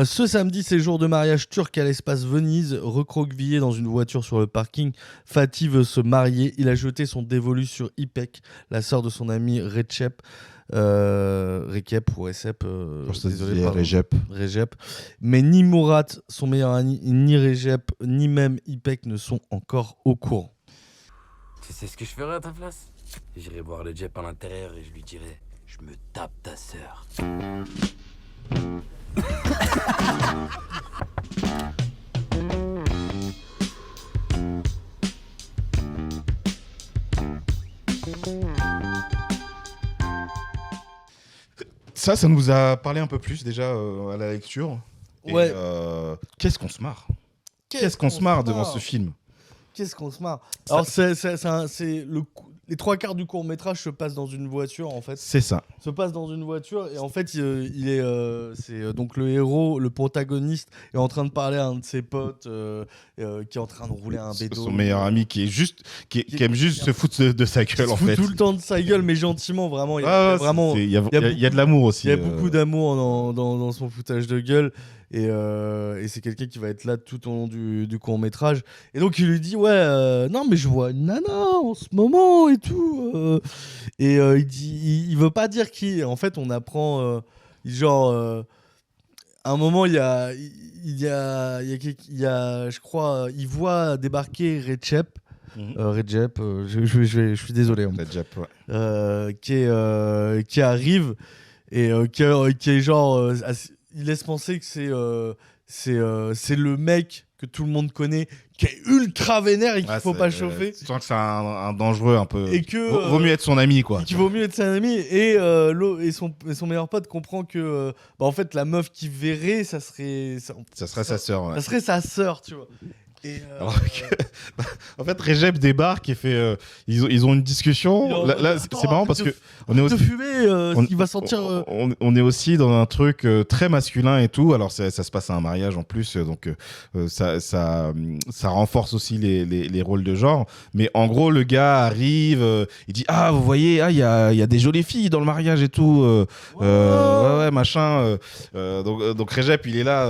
Ce samedi, c'est jour de mariage turc à l'espace Venise. Recroquevillé dans une voiture sur le parking, Fatih veut se marier. Il a jeté son dévolu sur Ipek, la sœur de son ami Recep. Recep ou Recep, désolé, Recep. Mais ni Murat, son meilleur ami, ni Recep, ni même Ipek ne sont encore au courant. Tu sais ce que je ferais à ta place? J'irai voir le Jep à l'intérieur et je lui dirai: je me tape ta sœur. Ça nous a parlé un peu plus déjà à la lecture. Ouais. Et qu'est-ce qu'on se marre. Qu'est-ce qu'on se marre devant ce film. Qu'est-ce qu'on se marre. Alors, les 3/4 du court-métrage se passent dans une voiture, en fait. C'est ça. Se passe dans une voiture, et en fait, donc le héros, le protagoniste, est en train de parler à un de ses potes qui est en train de rouler un bédo. Son meilleur ami qui aime juste se foutre de sa gueule, en fait. Il se fout tout le temps de sa gueule, mais gentiment, vraiment. Il y a de l'amour aussi. Il y a beaucoup d'amour dans son foutage de gueule. Et c'est quelqu'un qui va être là tout au long du court-métrage. Et donc, il lui dit, non, mais je vois une nana en ce moment et tout. Il dit, il veut pas dire qui. En fait, on apprend, à un moment, je crois, il voit débarquer Recep. Recep, je suis désolé. Recep, ouais. Qui arrive et qui est genre... il laisse penser que c'est le mec que tout le monde connaît, qui est ultra vénère et qu'il ne faut pas chauffer. Tu sens que c'est un dangereux un peu. Et que vaut mieux être son ami, quoi. Qu'il vaut mieux être son ami. Et son meilleur pote comprend que en fait, la meuf qui verrait, ça serait sa sœur. Ouais. Ça serait sa sœur, tu vois. Et Alors que, en fait, Recep débarque et fait. Ils ont une discussion. Là, c'est marrant parce que on est de aussi. fumer, il va sentir. On est aussi dans un truc très masculin et tout. Alors ça se passe à un mariage en plus, donc ça renforce aussi les rôles de genre. Mais en gros, le gars arrive, il dit ah vous voyez, il y a des jolies filles dans le mariage et tout. Ouais machin. Donc Recep il est là,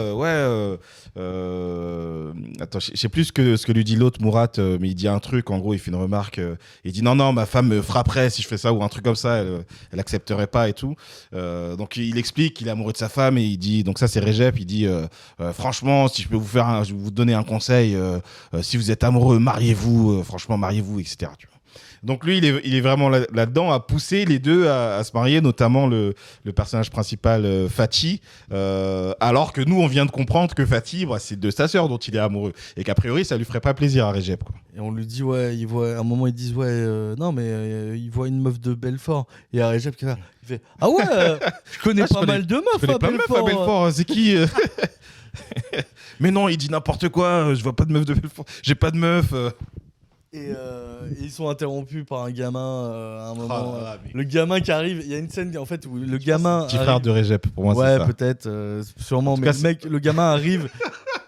attends, je sais plus ce que lui dit l'autre Murat, mais il dit un truc. En gros, il fait une remarque. Il dit non, ma femme me frapperait si je fais ça ou un truc comme ça. Elle accepterait pas et tout. Donc il explique qu'il est amoureux de sa femme et il dit donc ça c'est Recep. Il dit franchement si je peux vous donner un conseil, si vous êtes amoureux mariez-vous, franchement mariez-vous, etc. Tu vois. Donc lui, il est vraiment là-dedans à pousser les deux à se marier, notamment le personnage principal Fatih, alors que nous, on vient de comprendre que Fatih, c'est de sa sœur dont il est amoureux, et qu'a priori, ça lui ferait pas plaisir à Recep, quoi. Et on lui dit, à un moment, ils disent, non, mais il voit une meuf de Belfort. Et à Recep, il fait, ah ouais, je connais pas mal de meufs à Belfort. C'est qui Mais non, il dit n'importe quoi, je vois pas de meuf de Belfort, j'ai pas de meuf. Et ils sont interrompus par un gamin à un moment. Le gamin qui arrive, il y a une scène en fait où le gamin. Petit frère de Recep, pour moi, ouais, c'est ça. Ouais, peut-être, sûrement. Mais le gamin arrive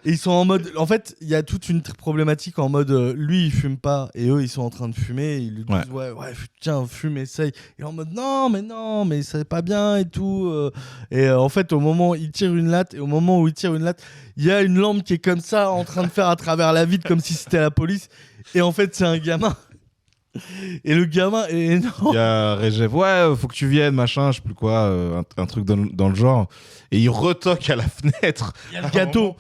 et ils sont en mode. En fait, il y a toute une problématique en mode lui il fume pas et eux ils sont en train de fumer. Ils lui disent ouais, tiens, fume, essaye. Et en mode non, mais c'est pas bien et tout. Et en fait, au moment où il tire une latte, il y a une lampe qui est comme ça en train de faire à travers la vitre comme si c'était la police. Et en fait, c'est un gamin. Et le gamin est énorme. Il y a Recep, faut que tu viennes, machin, je sais plus quoi, un truc dans le genre. Et il retoque à la fenêtre. Il y a le gâteau.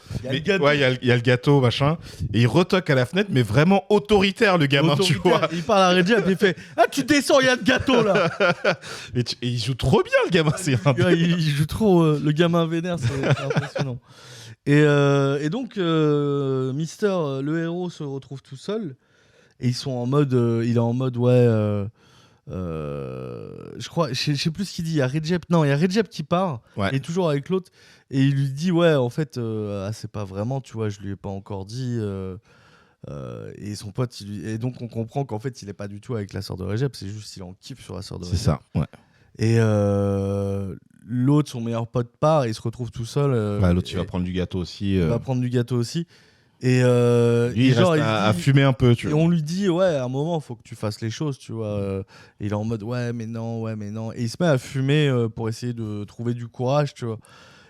Ouais, il y a le gâteau, machin. Et il retoque à la fenêtre, mais vraiment autoritaire, le gamin, tu vois. Il parle à Recep et il fait ah, tu descends, il y a le gâteau là. et il joue trop bien, le gamin. Il joue trop. Le gamin vénère, c'est impressionnant. Et donc, Mister, le héros, se retrouve tout seul. Et ils sont en mode. Il est en mode, je crois, je sais plus ce qu'il dit. Il y a Recep qui part. Ouais. Il est toujours avec l'autre. Et il lui dit, en fait, c'est pas vraiment, tu vois, je lui ai pas encore dit. Et son pote, et donc on comprend qu'en fait, il est pas du tout avec la sœur de Recep. C'est juste qu'il en kiffe sur la sœur de Recep. C'est ça, ouais. Et l'autre, son meilleur pote, part et il se retrouve tout seul. L'autre, il va prendre du gâteau aussi. Il va prendre du gâteau aussi. Et lui, il reste à fumer un peu, tu vois. Et on lui dit, à un moment, il faut que tu fasses les choses, tu vois. Et il est en mode, mais non. Et il se met à fumer pour essayer de trouver du courage, tu vois.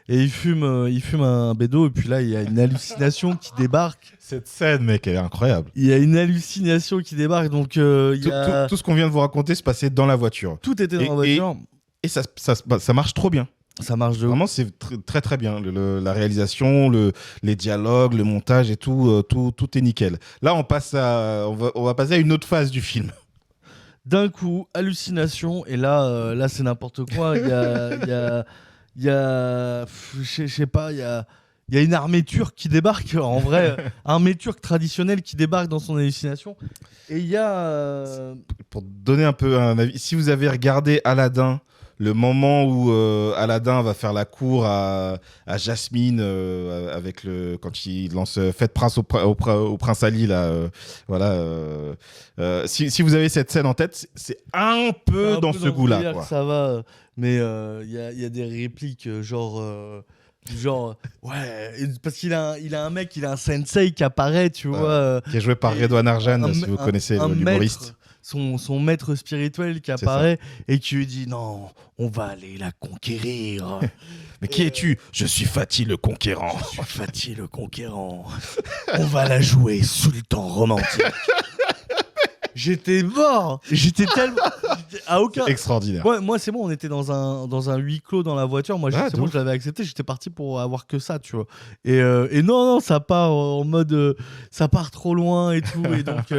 Et il fume un bédo, et puis là, il y a une hallucination qui débarque. Cette scène, mec, elle est incroyable. Il y a une hallucination qui débarque, donc tout ce qu'on vient de vous raconter se passait dans la voiture. Tout était dans la voiture. Et ça marche trop bien. Ça marche de ouf. Vraiment, c'est très très bien. La réalisation, les dialogues, le montage et tout est nickel. Là, on va passer à une autre phase du film. D'un coup, hallucination, et là c'est n'importe quoi. Il y a je sais pas, il y a une armée turque qui débarque, en vrai, armée turque traditionnelle qui débarque dans son hallucination. Et il y a... Pour donner un peu un avis, si vous avez regardé Aladdin, le moment où Aladdin va faire la cour à Jasmine quand il lance Faites prince au prince Ali là, si vous avez cette scène en tête, c'est un peu dans ce goût-là, quoi. Ça va, mais il y a des répliques genre parce qu'il a un mec, il a un sensei qui apparaît, tu vois, qui est joué par Redouane Arjan, si vous connaissez l'humoriste. Son maître spirituel qui apparaît et qui lui dit non, on va aller la conquérir. Mais qui es-tu? Je suis Fatih le Conquérant. On va la jouer sultan romantique. J'étais mort. J'étais tellement... à aucun... C'est extraordinaire. Ouais, moi, c'est bon, on était dans un huis clos dans la voiture. Moi, c'est bon, je l'avais accepté. J'étais parti pour avoir que ça, tu vois. Et non, ça part en mode... ça part trop loin et tout. Et donc,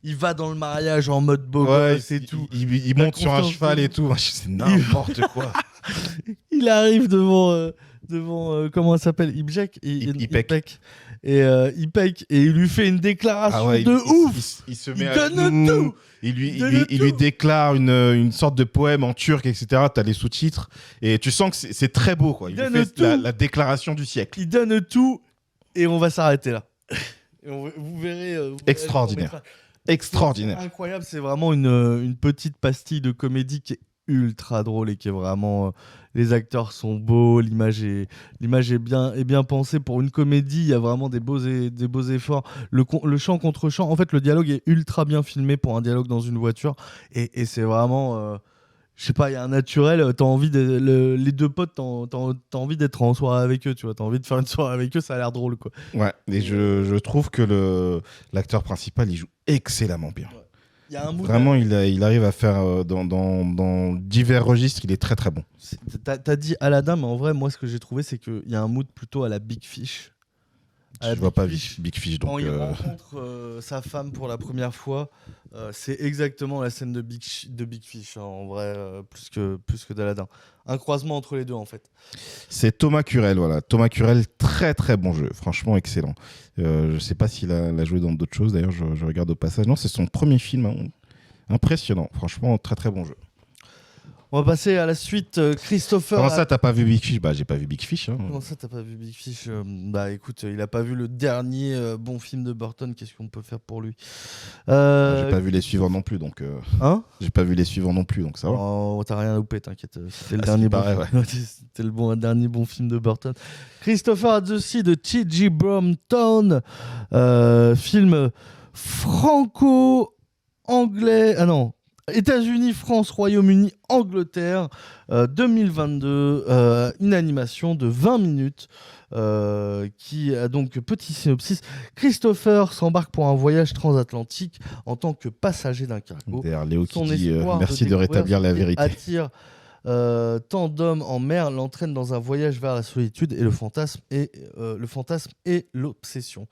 il va dans le mariage en mode beau gosse et tout. Il monte sur un cheval et tout. C'est n'importe quoi. Il arrive devant comment elle s'appelle, Ipek. Et Ipek, et il lui fait une déclaration de ouf. Il se met à genoux. Il lui déclare une sorte de poème en turc, etc. T'as les sous-titres et tu sens que c'est très beau, quoi. Il lui fait la déclaration du siècle. Il donne tout et on va s'arrêter là. Et vous verrez. Extraordinaire. Extraordinaire. C'est incroyable, c'est vraiment une petite pastille de comédie qui est ultra drôle et qui est vraiment. Les acteurs sont beaux, l'image est bien pensée. Pour une comédie, il y a vraiment des beaux efforts. Le chant contre chant, en fait, le dialogue est ultra bien filmé pour un dialogue dans une voiture. Et c'est vraiment. Je sais pas, il y a un naturel, t'as envie les deux potes, t'as envie d'être en soirée avec eux, tu vois, t'as envie de faire une soirée avec eux, ça a l'air drôle, quoi. Ouais, et je trouve que l'acteur principal, il joue excellemment bien. Ouais. Y a un mood vraiment, il arrive à faire dans divers registres, il est très très bon. T'as dit Aladdin, mais en vrai, moi, ce que j'ai trouvé, c'est qu'il y a un mood plutôt à la Big Fish. Je vois pas Big Fish, donc... Quand il rencontre sa femme pour la première fois, c'est exactement la scène de Big Fish, hein, en vrai, plus que d'Aladin. Un croisement entre les deux, en fait. C'est Thomas Curel, voilà. Thomas Curel, très très bon jeu, franchement excellent. Je sais pas s'il a joué dans d'autres choses, d'ailleurs, je regarde au passage. Non, c'est son premier film, hein. Impressionnant, franchement, très très bon jeu. On va passer à la suite. Christopher. Comment ça, t'as pas vu Big Fish ? Bah, j'ai pas vu Big Fish. Hein. Comment ça, t'as pas vu Big Fish ? Bah, écoute, il a pas vu le dernier bon film de Burton. Qu'est-ce qu'on peut faire pour lui ? J'ai pas vu les suivants non plus, donc. Hein ? J'ai pas vu les suivants non plus, donc ça va. Oh, t'as rien loupé, t'inquiète. C'était le dernier C'était le dernier bon film de Burton. Christopher at the Sea de T.J. Brompton, film franco-anglais. Ah non. États-Unis, France, Royaume-Uni, Angleterre, 2022, une animation de 20 minutes qui a donc petit synopsis. Christopher s'embarque pour un voyage transatlantique en tant que passager d'un cargo. Derrière Léo qui Son dit espoir merci de rétablir la vérité. Attire tant d'hommes en mer, l'entraîne dans un voyage vers la solitude et le fantasme et l'obsession.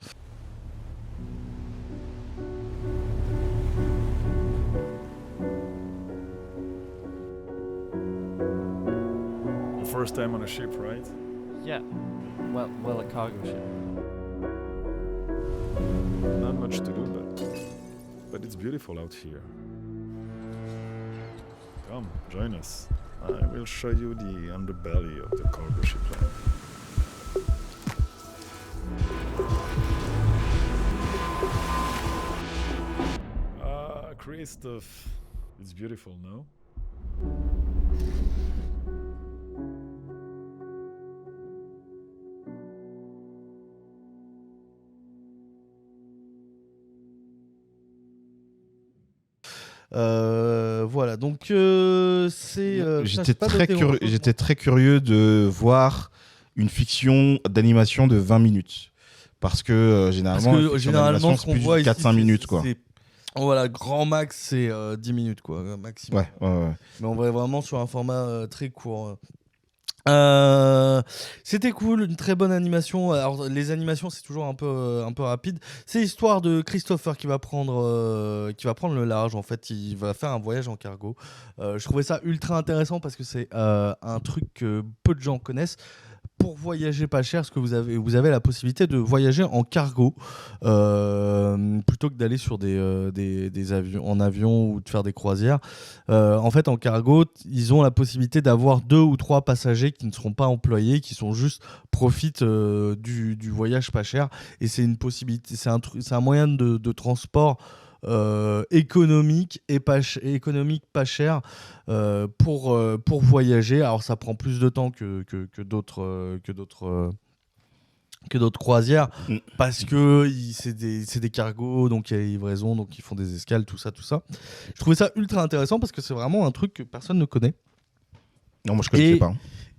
First time on a ship, right? Yeah. Well, a cargo ship. Not much to do, but it's beautiful out here. Come, join us. I will show you the underbelly of the cargo ship life. Christophe, it's beautiful, no? Voilà, donc j'étais très curieux de voir une fiction d'animation de 20 minutes. Parce que généralement ce qu'on voit ici, 4-5 minutes, quoi. Voilà, grand max, c'est 10 minutes, quoi, maximum. Ouais. Mais on va vraiment sur un format très court. C'était cool, une très bonne animation. Alors les animations c'est toujours un peu rapide. C'est l'histoire de Christopher qui va prendre le large. En fait, il va faire un voyage en cargo. Je trouvais ça ultra intéressant parce que c'est un truc que peu de gens connaissent. Pour voyager pas cher, parce que vous avez la possibilité de voyager en cargo plutôt que d'aller sur des avions, en avion ou de faire des croisières. En fait, en cargo, ils ont la possibilité d'avoir 2 ou 3 passagers qui ne seront pas employés, qui sont juste profitent du voyage pas cher. Et c'est une possibilité, c'est un moyen de transport économique pas cher pour voyager. Alors ça prend plus de temps que d'autres croisières parce que c'est des cargos, donc il y a livraison, donc ils font des escales, tout ça. Je trouvais ça ultra intéressant parce que c'est vraiment un truc que personne ne connaît. Non, moi je connaissais pas.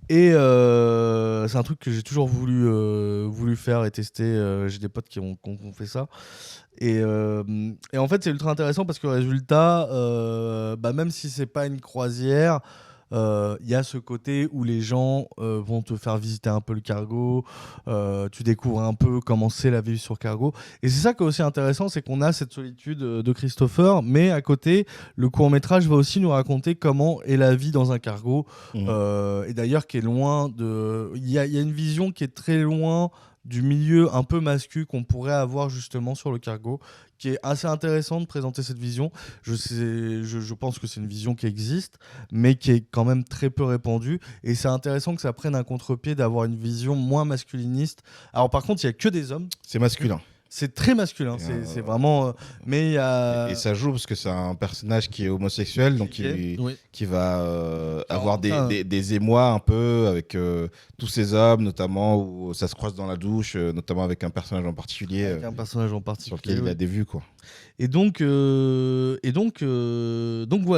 Et c'est un truc que j'ai toujours voulu faire et tester. J'ai des potes qui ont fait ça. Et en fait, c'est ultra intéressant parce que le résultat, même si c'est pas une croisière, il y a ce côté où les gens vont te faire visiter un peu le cargo, tu découvres un peu comment c'est la vie sur cargo. Et c'est ça qui est aussi intéressant, c'est qu'on a cette solitude de Christopher, mais à côté, le court-métrage va aussi nous raconter comment est la vie dans un cargo. Et d'ailleurs, qui est loin de... Il y a une vision qui est très loin du milieu un peu mascu qu'on pourrait avoir justement sur le cargo, qui est assez intéressant de présenter cette vision. Je pense que c'est une vision qui existe, mais qui est quand même très peu répandue. Et c'est intéressant que ça prenne un contre-pied d'avoir une vision moins masculiniste. Alors par contre, il n'y a que des hommes. C'est masculin. C'est très masculin, c'est vraiment. Mais il y a. Et ça joue parce que c'est un personnage qui est homosexuel, donc qui va avoir des émois un peu avec tous ces hommes, notamment où ça se croise dans la douche, notamment avec un personnage en particulier. Avec un personnage en particulier. Sur lequel il a des vues, quoi. Et donc voilà,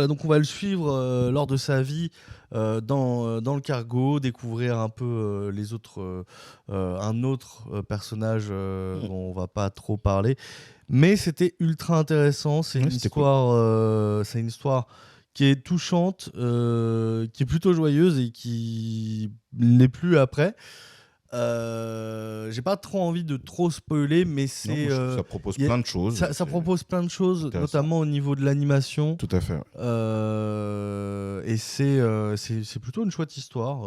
donc on va le suivre lors de sa vie dans le cargo, découvrir un peu les autres, un autre personnage dont on va pas trop parler, mais c'était ultra intéressant. C'est une histoire, c'est une histoire qui est touchante, qui est plutôt joyeuse et qui n'est plus après. J'ai pas trop envie de trop spoiler, mais c'est ça propose plein de choses. Ça propose plein de choses, notamment au niveau de l'animation. Tout à fait. Et c'est plutôt une chouette histoire.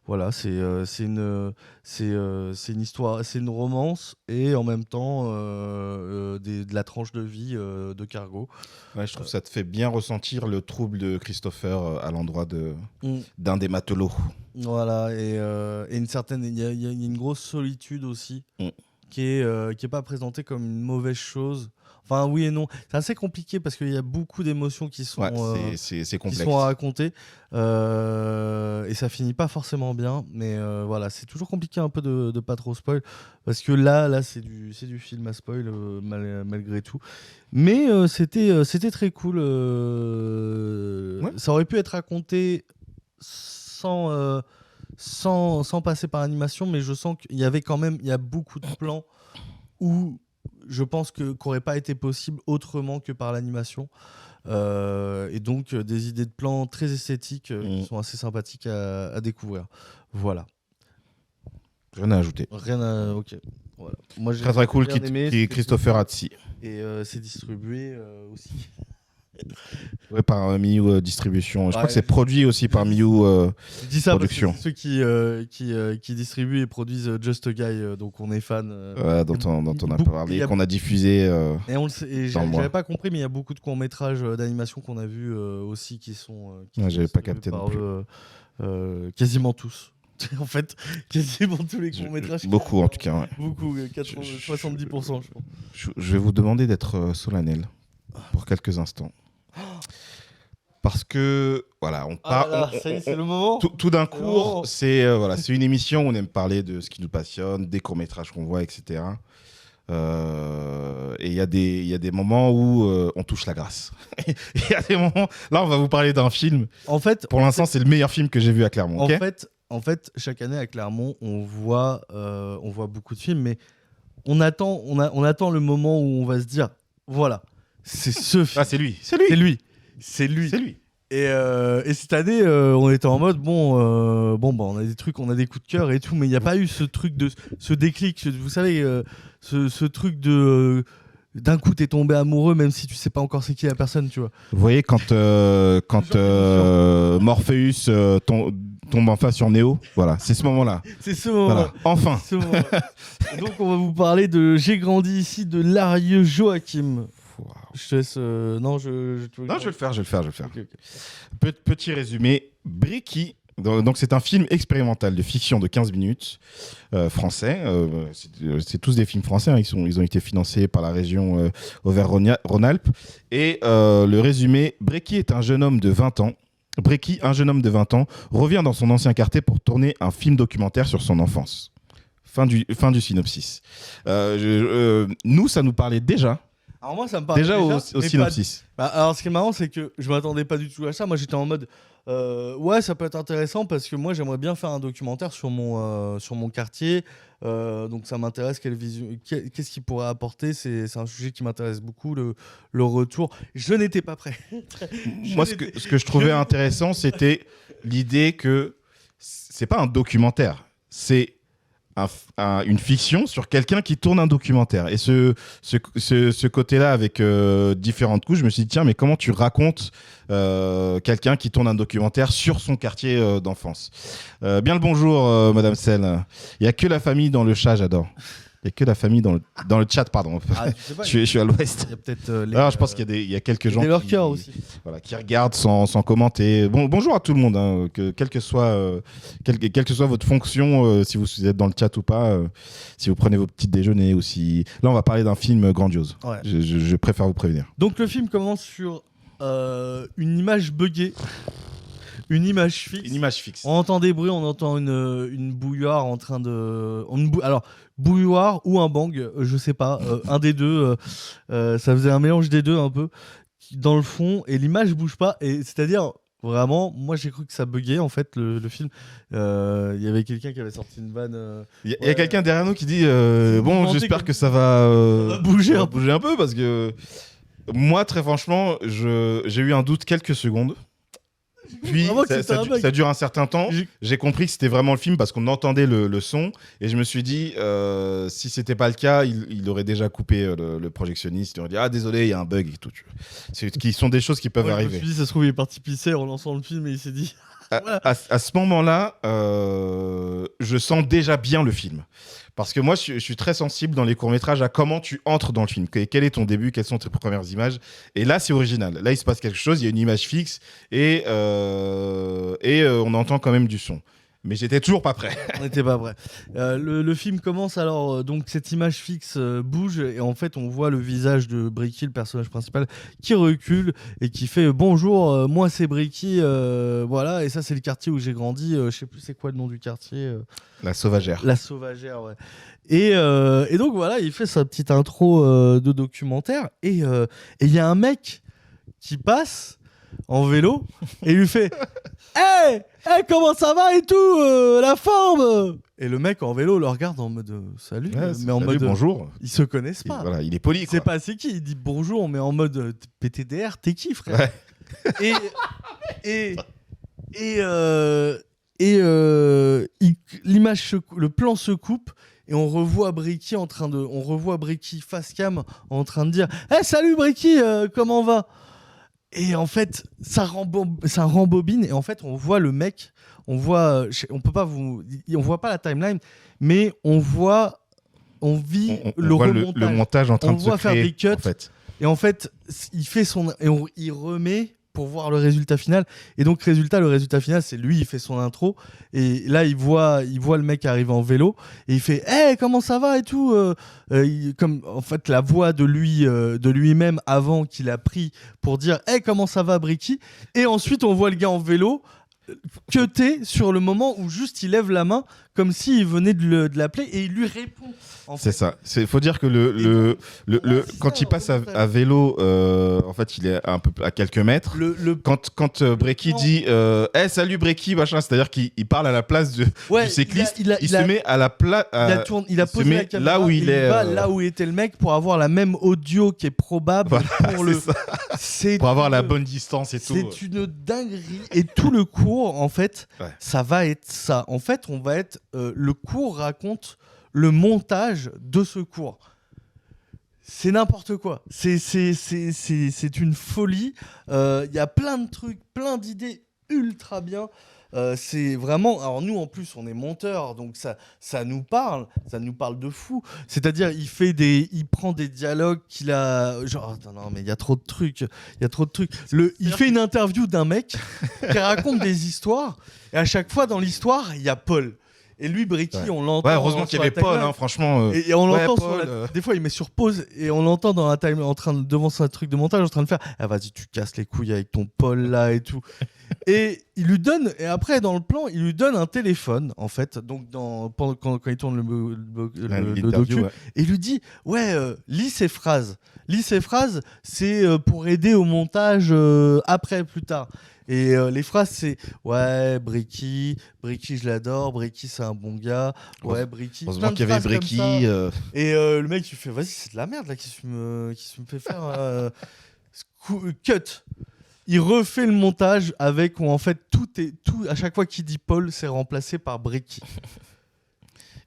Voilà, c'est une histoire, c'est une romance et en même temps de la tranche de vie de Cargo. Ouais, je trouve que ça te fait bien ressentir le trouble de Christopher à l'endroit d'un des matelots. Voilà, et une certaine, il y a une grosse solitude aussi qui est pas présentée comme une mauvaise chose. Enfin, oui et non. C'est assez compliqué parce qu'il y a beaucoup d'émotions qui sont, c'est qui sont à raconter et ça finit pas forcément bien. Mais voilà, c'est toujours compliqué un peu de pas trop spoil parce que là c'est du film à spoil malgré tout. Mais c'était très cool. Ça aurait pu être raconté sans passer par l'animation, mais je sens qu'il y avait quand même, il y a beaucoup de plans où je pense qu'aurait pas été possible autrement que par l'animation. Et donc des idées de plans très esthétiques qui sont assez sympathiques à découvrir. Voilà. Rien à ajouter. Ok. Voilà. Moi, j'ai très cool bien aimé, qui est Christopher Hatzi. Et c'est distribué aussi. Ouais, par Miyu Distribution. Je crois que c'est produit aussi par Miyu je dis ça Production. Parce que c'est ceux qui distribuent et produisent Just a Guy, donc on est fan. Dont on a parlé, qu'on a diffusé. Et on le sait, et j'avais pas compris, mais il y a beaucoup de courts-métrages d'animation qu'on a vus aussi qui sont. J'avais pas capté non plus. Quasiment tous. En fait, quasiment tous les courts-métrages. Beaucoup en tout cas. Ouais. Beaucoup, 70%, je pense. Je vais vous demander d'être solennel pour quelques instants. Parce que voilà, on parle. C'est le moment. Tout d'un coup, c'est une émission où on aime parler de ce qui nous passionne, des courts-métrages qu'on voit, etc. Et il y a des moments où on touche la grâce. Il y a des moments. Là, on va vous parler d'un film. En fait, pour l'instant, c'est le meilleur film que j'ai vu à Clermont. En fait, chaque année à Clermont, on voit beaucoup de films, mais on attend le moment où on va se dire, voilà, c'est ce film. Ah, c'est lui. C'est lui. Et cette année, on était en mode on a des trucs, on a des coups de cœur et tout, mais il n'y a pas eu ce truc ce déclic, vous savez, ce truc de d'un coup t'es tombé amoureux même si tu sais pas encore c'est qui la personne, tu vois. Vous voyez quand Morpheus tombe en face sur Neo, voilà, c'est ce moment-là. C'est ce moment-là. Voilà. Enfin. Et donc on va vous parler de J'ai grandi ici de Larieux Joachim. Wow. Je te laisse. Non, je vais le faire. Okay. Petit résumé. Bricky. Donc c'est un film expérimental de fiction de 15 minutes français. C'est tous des films français. Hein. Ils ont été financés par la région Auvergne-Rhône-Alpes. Et le résumé, Bricky est un jeune homme de 20 ans. Bricky, un jeune homme de 20 ans, revient dans son ancien quartier pour tourner un film documentaire sur son enfance. Fin du synopsis. Nous, ça nous parlait déjà. Alors moi, ça me parle déjà au synopsis. Alors ce qui est marrant, c'est que je m'attendais pas du tout à ça. Moi, j'étais en mode ouais, ça peut être intéressant parce que moi, j'aimerais bien faire un documentaire sur mon quartier. Donc ça m'intéresse. Qu'est-ce qu'il pourrait apporter? C'est un sujet qui m'intéresse beaucoup, le retour. Je n'étais pas prêt. Moi, ce que je trouvais intéressant, c'était l'idée que c'est pas un documentaire, c'est une fiction sur quelqu'un qui tourne un documentaire. Et ce côté-là, avec différentes couches, je me suis dit, tiens, mais comment tu racontes quelqu'un qui tourne un documentaire sur son quartier d'enfance? Bien le bonjour, Madame Sel. Il n'y a que la famille dans le chat, j'adore. Il Il n'y a que la famille dans le chat, pardon. Ah, tu sais pas, je suis à l'ouest. Il y a peut-être Alors, je pense qu'il y a quelques gens aussi. Voilà, qui regardent sans commenter. Bonjour à tout le monde, hein, quelle que soit votre fonction, si vous êtes dans le chat ou pas, si vous prenez vos petits déjeuners ou si... Là, on va parler d'un film grandiose. Ouais. Je préfère vous prévenir. Donc le film commence sur une image buggée. Une image fixe. On entend des bruits, on entend une bouilloire en train de... Alors, bouilloire ou un bang, je sais pas, un des deux. Ça faisait un mélange des deux un peu, dans le fond, et l'image bouge pas. Et c'est-à-dire, vraiment, moi j'ai cru que ça buguait en fait, le film. Il y avait quelqu'un qui avait sorti une vanne... Il y a quelqu'un derrière nous qui dit bon, j'espère que ça va bouger un peu, parce que moi, très franchement, j'ai eu un doute quelques secondes. Puis ça dure un certain temps. J'ai compris que c'était vraiment le film parce qu'on entendait le son et je me suis dit si c'était pas le cas, il aurait déjà coupé le projectionniste. Il aurait dit ah désolé, il y a un bug et tout. Qui sont des choses qui peuvent arriver. Je me suis dit ça se trouve il est parti pisser en lançant le film et il s'est dit. À ce moment-là, je sens déjà bien le film. Parce que moi, je suis très sensible dans les courts-métrages à comment tu entres dans le film. Quel est ton début, quelles sont tes premières images. Et là, c'est original. Là, il se passe quelque chose, il y a une image fixe et on entend quand même du son. Mais j'étais toujours pas prêt. On n'était pas prêt. Le film commence alors, donc cette image fixe bouge et en fait on voit le visage de Bricky, le personnage principal, qui recule et qui fait bonjour, moi c'est Bricky, voilà, et ça c'est le quartier où j'ai grandi, je sais plus c'est quoi le nom du quartier. La Sauvagère. La Sauvagère, ouais. Et donc voilà, il fait sa petite intro de documentaire et il y a un mec qui passe en vélo et il lui fait hey, comment ça va et tout, la forme. Et le mec en vélo le regarde en mode salut, mais en mode bonjour. Ils se connaissent pas. Voilà, il est poli. C'est pas c'est qui, il dit bonjour mais en mode PTDR, t'es qui frère? Ouais. L'image, le plan se coupe et on revoit Bricky face cam en train de dire hey, salut Bricky, comment va? Et en fait, ça rembobine et en fait, on voit le mec, on voit pas la timeline, mais on vit le montage en train de se créer. On voit faire des cuts. En fait. Et en fait, il remet pour voir le résultat final. Et donc, le résultat final, c'est lui, il fait son intro. Et là, il voit le mec arriver en vélo. Et il fait hey, comment ça va et tout. Comme en fait, la voix de lui-même avant qu'il a pris pour dire hey, comment ça va, Bricky. Et ensuite, on voit le gars en vélo cuté sur le moment où juste il lève la main comme s'il venait de l'appeler et il lui répond. C'est ça. Il faut dire que quand il passe à vélo, en fait, il est un peu à quelques mets. Quand Brecky dit hey, salut Brecky, machin, c'est-à-dire qu'il parle à la place du cycliste, il se met à la place. Il a posé la caméra là où il est. Va là où était le mec pour avoir la même audio qui est probable voilà, pour avoir la bonne distance et tout. C'est une dinguerie. Et tout le cours, en fait, ça va être ça. En fait, on va être. Le cours raconte le montage de ce cours. C'est n'importe quoi. C'est une folie. Il y a plein de trucs, plein d'idées ultra bien. C'est vraiment... Alors nous, en plus, on est monteurs, donc ça nous parle de fou. C'est-à-dire, il prend des dialogues qu'il a... Genre, non, mais il y a trop de trucs. Il fait une interview d'un mec qui raconte des histoires, et à chaque fois, dans l'histoire, il y a Paul. Et lui, Bricky, on l'entend. Ouais, heureusement qu'il y avait Paul, hein, franchement. Et on l'entend des fois, il met sur pause et on l'entend dans la time devant son truc de montage en train de faire ah, vas-y, tu casses les couilles avec ton Paul là et tout. Et il lui donne, et après, dans le plan, il lui donne un téléphone, en fait, donc quand il tourne le docu, et il lui dit lis ces phrases. C'est pour aider au montage après, plus tard. Et les phrases, c'est ouais, Bricky, je l'adore, Bricky, c'est un bon gars, ouais, Bricky. Heureusement qu'il y avait Bricky. Et le mec, il fait vas-y, c'est de la merde là qui se me fait faire cut. Il refait le montage avec où en fait tout à chaque fois qu'il dit Paul, c'est remplacé par Bricky.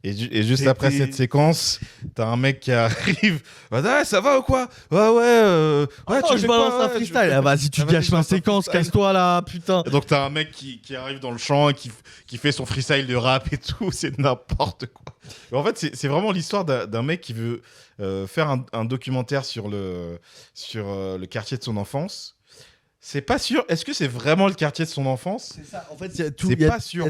Et juste après cette séquence, t'as un mec qui arrive. Ah, ça va ou quoi? Ouais, tu je balance un freestyle. Ah, vas-y, tu gâches ma séquence, casse-toi là, putain. Et donc t'as un mec qui arrive dans le champ et qui fait son freestyle de rap et tout, c'est n'importe quoi. Et en fait, c'est vraiment l'histoire d'un mec qui veut faire un documentaire sur le quartier de son enfance. C'est pas sûr. Est-ce que c'est vraiment le quartier de son enfance? C'est ça. En fait, c'est pas sûr.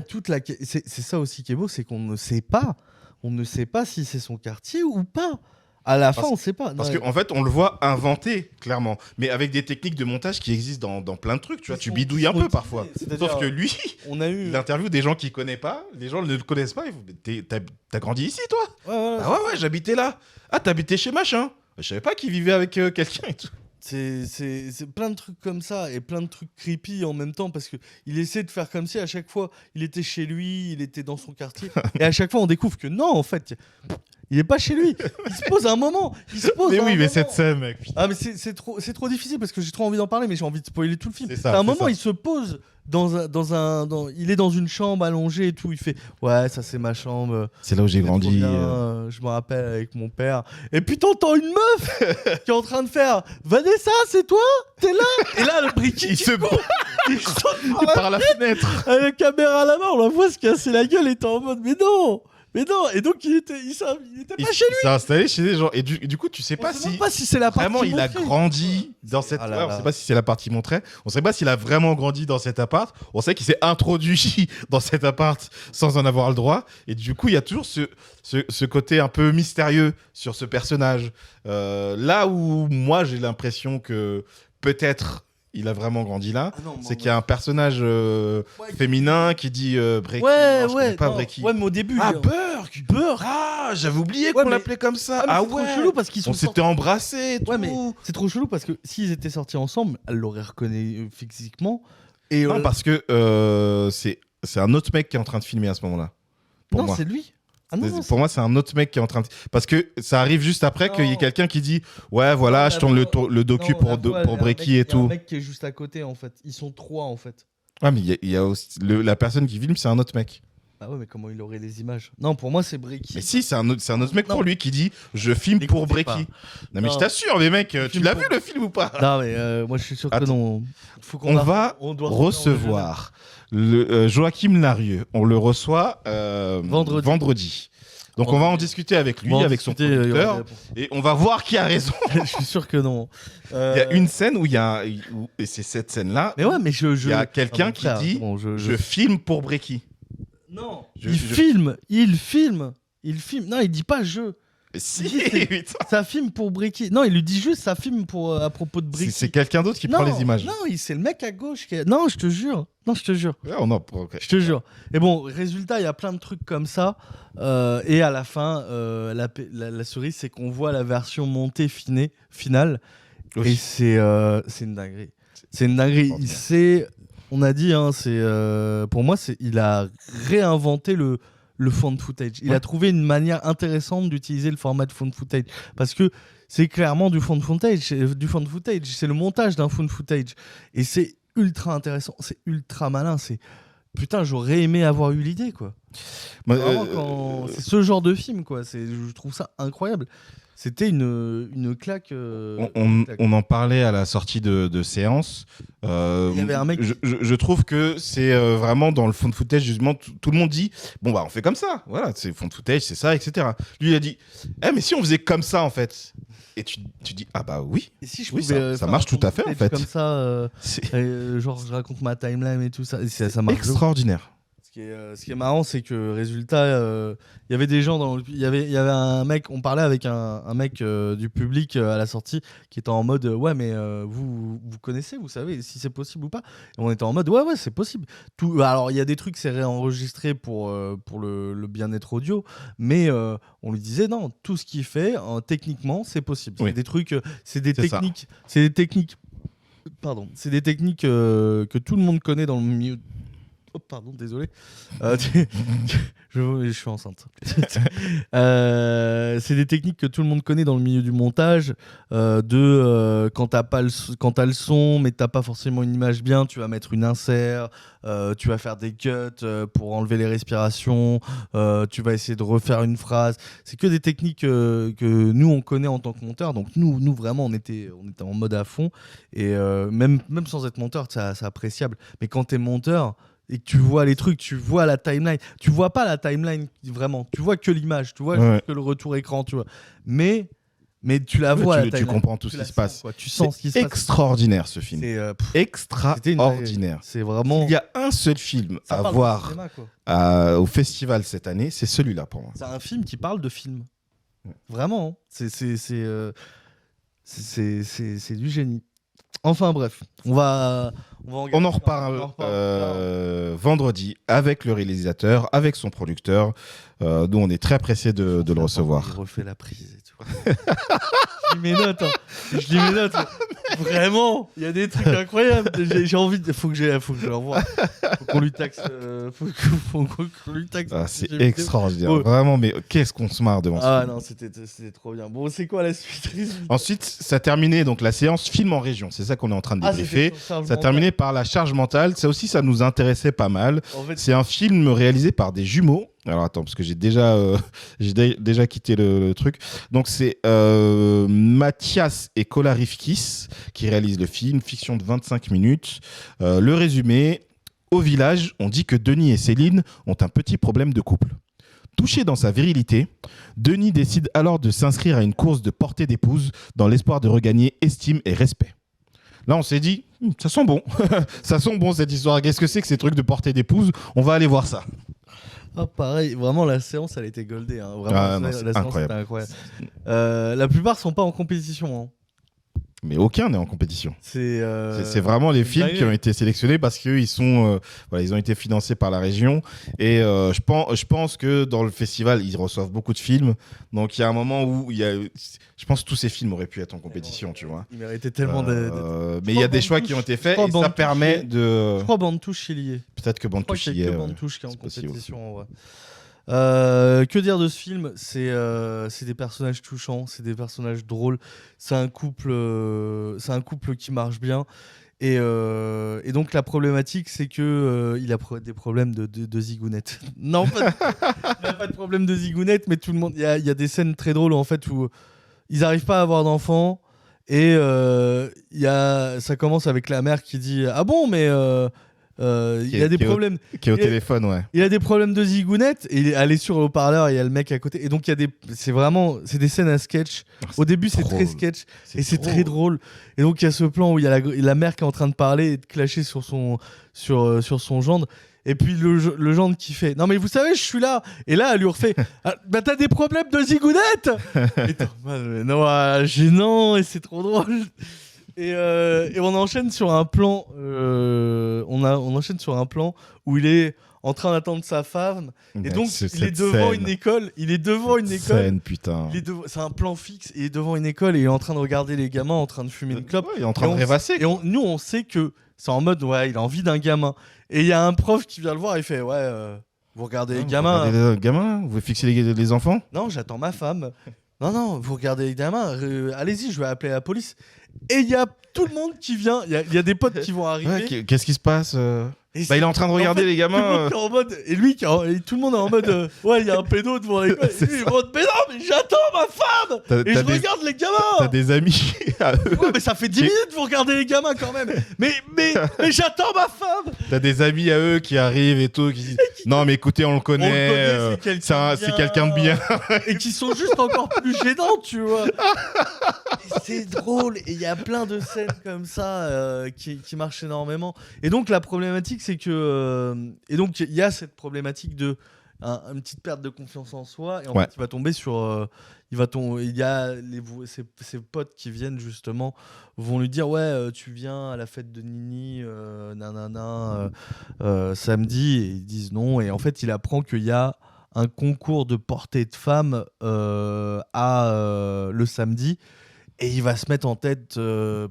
C'est ça aussi qui est beau, c'est qu'on ne sait pas. On ne sait pas si c'est son quartier ou pas. À la fin, on ne sait pas. Parce qu'en fait, on le voit inventer, clairement. Mais avec des techniques de montage qui existent dans plein de trucs. Tu vois, tu bidouilles un peu parfois. Sauf que lui, il interviewe des gens qu'il ne connaît pas. Les gens ne le connaissent pas. T'as grandi ici, toi? Ah ouais, j'habitais là. Ah, t'habitais chez machin. Je savais pas qu'il vivait avec quelqu'un et tout. C'est plein de trucs comme ça et plein de trucs creepy en même temps parce qu'il essaie de faire comme si à chaque fois il était chez lui, il était dans son quartier et à chaque fois on découvre que non, en fait, il est pas chez lui. Il se pose un moment. Mais cette scène, mec. Ah, mais c'est trop difficile parce que j'ai trop envie d'en parler, mais j'ai envie de spoiler tout le film. C'est ça, à un moment, il se pose il est dans une chambre allongée et tout. Il fait ouais, ça c'est ma chambre. C'est là où j'ai grandi. Je me rappelle avec mon père. Et puis t'entends une meuf qui est en train de faire Vanessa, c'est toi? T'es là? Et là, le briquet il saute par la fenêtre. Avec la caméra à la main, on la voit se casser la gueule et t'es en mode mais non. Et donc il était pas chez lui. Il s'est installé chez des gens. Et du coup, tu sais pas si c'est la partie vraiment il a grandi dans cette. On sait pas si c'est la partie montrée. On sait pas s'il a vraiment grandi dans cet appart. On sait qu'il s'est introduit dans cet appart sans en avoir le droit. Et du coup, il y a toujours ce côté un peu mystérieux sur ce personnage. Là où moi, j'ai l'impression que peut-être il a vraiment grandi là. C'est qu'il y a un personnage féminin qui dit Breaky. Je connais pas Breaky. Ouais, mais au début. Burke. Ah, j'avais oublié qu'on l'appelait comme ça. C'est trop chelou parce qu'ils on s'était embrassés. Et tout. Ouais, mais c'est trop chelou parce que s'ils étaient sortis ensemble, elle l'aurait reconnu physiquement. Et non, parce que c'est un autre mec qui est en train de filmer à ce moment-là. Non, c'est lui. Ah non, pour moi, c'est un autre mec qui est en train de... Parce que ça arrive juste après qu'il y ait quelqu'un qui dit ouais, voilà, je tourne le docu pour Breaky et tout. Il y a un mec qui est juste à côté, en fait. Ils sont trois, en fait. Ouais, mais il y a aussi... la personne qui filme, c'est un autre mec. Ah ouais, mais comment il aurait les images? Non, pour moi, c'est Breaky. Mais si, c'est un autre mec pour lui qui dit je filme pour Breaky. Non, mais je t'assure, les mecs, tu l'as vu le film ou pas? Non, mais moi, je suis sûr que non. On va recevoir Joachim Larieux. On le reçoit vendredi. Donc on va en discuter avec lui, avec son producteur, et on va voir qui a raison. Je suis sûr que non. Il y a une scène où et c'est cette scène-là. Mais ouais, mais il y a quelqu'un qui dit je filme pour Breaky. Non, il filme. Non, il dit pas je. Si, ça filme pour Breaky. Non, il lui dit juste ça filme pour à propos de Breaky. C'est quelqu'un d'autre qui prend les images. Non, c'est le mec à gauche qui Non, je te jure. Ouais, Je te jure. Et bon, résultat, il y a plein de trucs comme ça. Et à la fin, la cerise, c'est qu'on voit la version montée finale. Oui. Et c'est une dinguerie. C'est une dinguerie. On a dit, pour moi, il a réinventé le found footage. Il a trouvé une manière intéressante d'utiliser le format de found footage. Parce que c'est clairement du found footage. C'est le montage d'un found footage. Et c'est ultra intéressant. C'est ultra malin. Putain, j'aurais aimé avoir eu l'idée, quoi. C'est ce genre de film, quoi. Je trouve ça incroyable. C'était une claque. On en parlait à la sortie de séance. Il y avait un mec. Je trouve que c'est vraiment dans le found footage, justement, tout le monde dit bon, bah, on fait comme ça. Voilà, c'est found footage, c'est ça, etc. Lui, il a dit mais si on faisait comme ça, en fait. Et tu dis ah, bah oui. Et si je pouvais ça marche tout à fait, en fait. Comme ça, genre, je raconte ma timeline et tout ça. Ça marche. Extraordinaire. Ce qui est marrant, c'est que résultat, il y avait des gens il y avait un mec, on parlait avec un mec du public à la sortie qui était en mode ouais, mais vous connaissez, vous savez si c'est possible ou pas. Et on était en mode ouais, c'est possible. Alors il y a des trucs, c'est réenregistré pour le bien-être audio, mais on lui disait non, tout ce qu'il fait techniquement c'est possible. Oui. C'est des trucs, c'est des techniques. Pardon, c'est des techniques que tout le monde connaît dans le milieu Oh, pardon, désolé. Je suis enceinte. C'est des techniques que tout le monde connaît dans le milieu du montage. Quand t'as le son, mais t'as pas forcément une image bien, tu vas mettre une insert, tu vas faire des cuts pour enlever les respirations, tu vas essayer de refaire une phrase. C'est que des techniques que nous on connaît en tant que monteur. Donc nous vraiment on était en mode à fond. Et même sans être monteur, c'est appréciable. Mais quand t'es monteur et que tu vois les trucs, tu vois la timeline, tu vois pas la timeline vraiment, tu vois que l'image, tu vois juste que le retour écran, tu vois. Mais tu la vois, la timeline. Tu comprends tout ce qui se passe. Tu sens ce qui se passe. Extraordinaire ce film. C'est extraordinaire. C'est vraiment. Il y a un seul film à voir au festival cette année, c'est celui-là pour moi. C'est un film qui parle de film. Vraiment. C'est du génie. Enfin bref, on en reparle vendredi avec le réalisateur, avec son producteur. Nous, on est très pressés de le recevoir. Il refait la prise et tout. Je lis mes notes. Vraiment, il y a des trucs incroyables. J'ai envie de... Faut que je l'envoie. Faut qu'on lui taxe. Faut qu'on lui taxe. C'est extraordinaire. Ouais. Vraiment, mais qu'est-ce qu'on se marre devant ça. Ah non, c'était trop bien. Bon, c'est quoi la suite? Ensuite, ça a terminé donc la séance film en région. C'est ça qu'on est en train de débriefer. Ça a terminé par la charge mentale. Ça aussi, ça nous intéressait pas mal. En fait, c'est un film réalisé par des jumeaux. Alors attends, parce que j'ai déjà quitté le truc. Donc c'est Mathias et Kolarivkis qui réalisent le film, fiction de 25 minutes. Le résumé, au village, on dit que Denis et Céline ont un petit problème de couple. Touché dans sa virilité, Denis décide alors de s'inscrire à une course de portée d'épouse dans l'espoir de regagner estime et respect. Là, on s'est dit, ça sent bon. Ça sent bon cette histoire. Qu'est-ce que c'est que ces trucs de portée d'épouse? On va aller voir ça. Ah, pareil, vraiment la séance elle était goldée. Hein. Vraiment, la séance incroyable. était incroyable. La plupart sont pas en compétition. Hein. Mais aucun n'est en compétition. C'est vraiment les films qui ont été sélectionnés parce qu'ils ils ont été financés par la région. Et je pense que dans le festival, ils reçoivent beaucoup de films. Donc il y a un moment où je pense que tous ces films auraient pu être en compétition, tu vois. Ils méritaient tellement d'être. Mais il y a des choix qui ont été faits et ça permet de. Je crois Bande-Touche il y est. Peut-être que Bande-Touche y est. Que Bande-Touche qui est en compétition en vrai. Que dire de ce film? C'est des personnages touchants, c'est des personnages drôles, c'est un couple qui marche bien. Et donc la problématique, c'est que il a des problèmes de zigounette. Non, il n'a pas de problème de zigounette, mais tout le monde. Il y a des scènes très drôles en fait où ils n'arrivent pas à avoir d'enfants et ça commence avec la mère qui dit ah bon mais il y a des problèmes. Qui est au téléphone, ouais. Il y a des problèmes de zigounette et elle est sur le haut-parleur et il y a le mec à côté. Et donc c'est des scènes à sketch. Au début c'est très sketch et c'est très drôle. Et donc il y a ce plan où il y a la mère qui est en train de parler et de clasher sur son gendre. Et puis le gendre qui fait non mais vous savez je suis là. Et là elle lui refait ah, bah t'as des problèmes de zigounette. Et non gênant et c'est trop drôle. Et on enchaîne sur un plan. On enchaîne sur un plan où il est en train d'attendre sa femme. Et donc il est devant une école. Putain. C'est un plan fixe. Il est devant une école et il est en train de regarder les gamins en train de fumer une clope. Ouais, il est en train de rêvasser. Et nous on sait que c'est en mode ouais il a envie d'un gamin. Et il y a un prof qui vient le voir et il fait ouais vous regardez les gamins. Vous regardez les gamins. Vous fixez les enfants. Non j'attends ma femme. Non vous regardez les gamins. Allez-y je vais appeler la police. Et il y a tout le monde qui vient, il y a des potes qui vont arriver. Ouais, qu'est-ce qui se passe il est en train de regarder les gamins. Tout le monde est en mode, et lui, tout le monde est en mode ouais, il y a un pédo devant l'école. Et lui, il est en mode mais non, mais j'attends ma femme. Et je regarde les gamins. T'as des amis à eux. Ouais, mais ça fait 10 minutes que vous regardez les gamins quand même. Mais j'attends ma femme. T'as des amis à eux qui arrivent et tout, qui disent non, mais écoutez, on le connaît c'est quelqu'un de bien. Et qui sont juste encore plus gênants, tu vois. C'est drôle. Et il y a plein de scènes comme ça qui marchent énormément. Et donc, la problématique, c'est que il y a cette problématique de une petite perte de confiance en soi et en fait il va tomber sur il y a ses potes qui viennent justement vont lui dire ouais tu viens à la fête de Nini samedi et ils disent non et en fait il apprend qu'il y a un concours de portée de femmes le samedi Et il va se mettre en tête,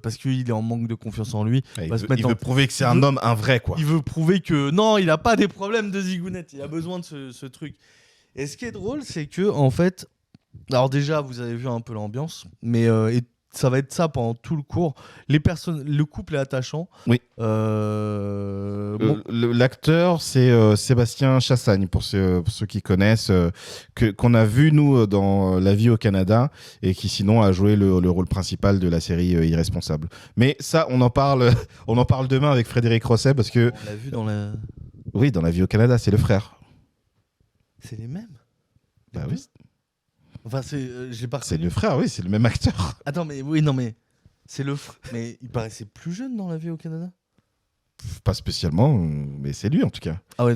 parce qu'il est en manque de confiance en lui. Il se mettre veut prouver que c'est un homme, un vrai, quoi. Il veut prouver que non, il n'a pas des problèmes de zigounette. Il a besoin de ce truc. Et ce qui est drôle, c'est que, en fait, alors déjà, vous avez vu un peu l'ambiance, mais et ça va être ça pendant tout le cours. Le couple est attachant. Oui. L'acteur, c'est Sébastien Chassagne, pour ceux qui connaissent, qu'on a vu, nous, dans La vie au Canada, et qui, sinon, a joué le rôle principal de la série Irresponsable. Mais ça, on en parle demain avec Frédéric Rosset, parce que... On l'a vu dans la... Oui, dans La vie au Canada, c'est le frère. C'est les mêmes? Bah oui. Enfin, j'ai pas reconnu. C'est le frère, oui, c'est le même acteur. Attends, mais oui, non, mais c'est le frère. Mais il paraissait plus jeune dans La vie au Canada. Pas spécialement, mais c'est lui en tout cas. Ah ouais.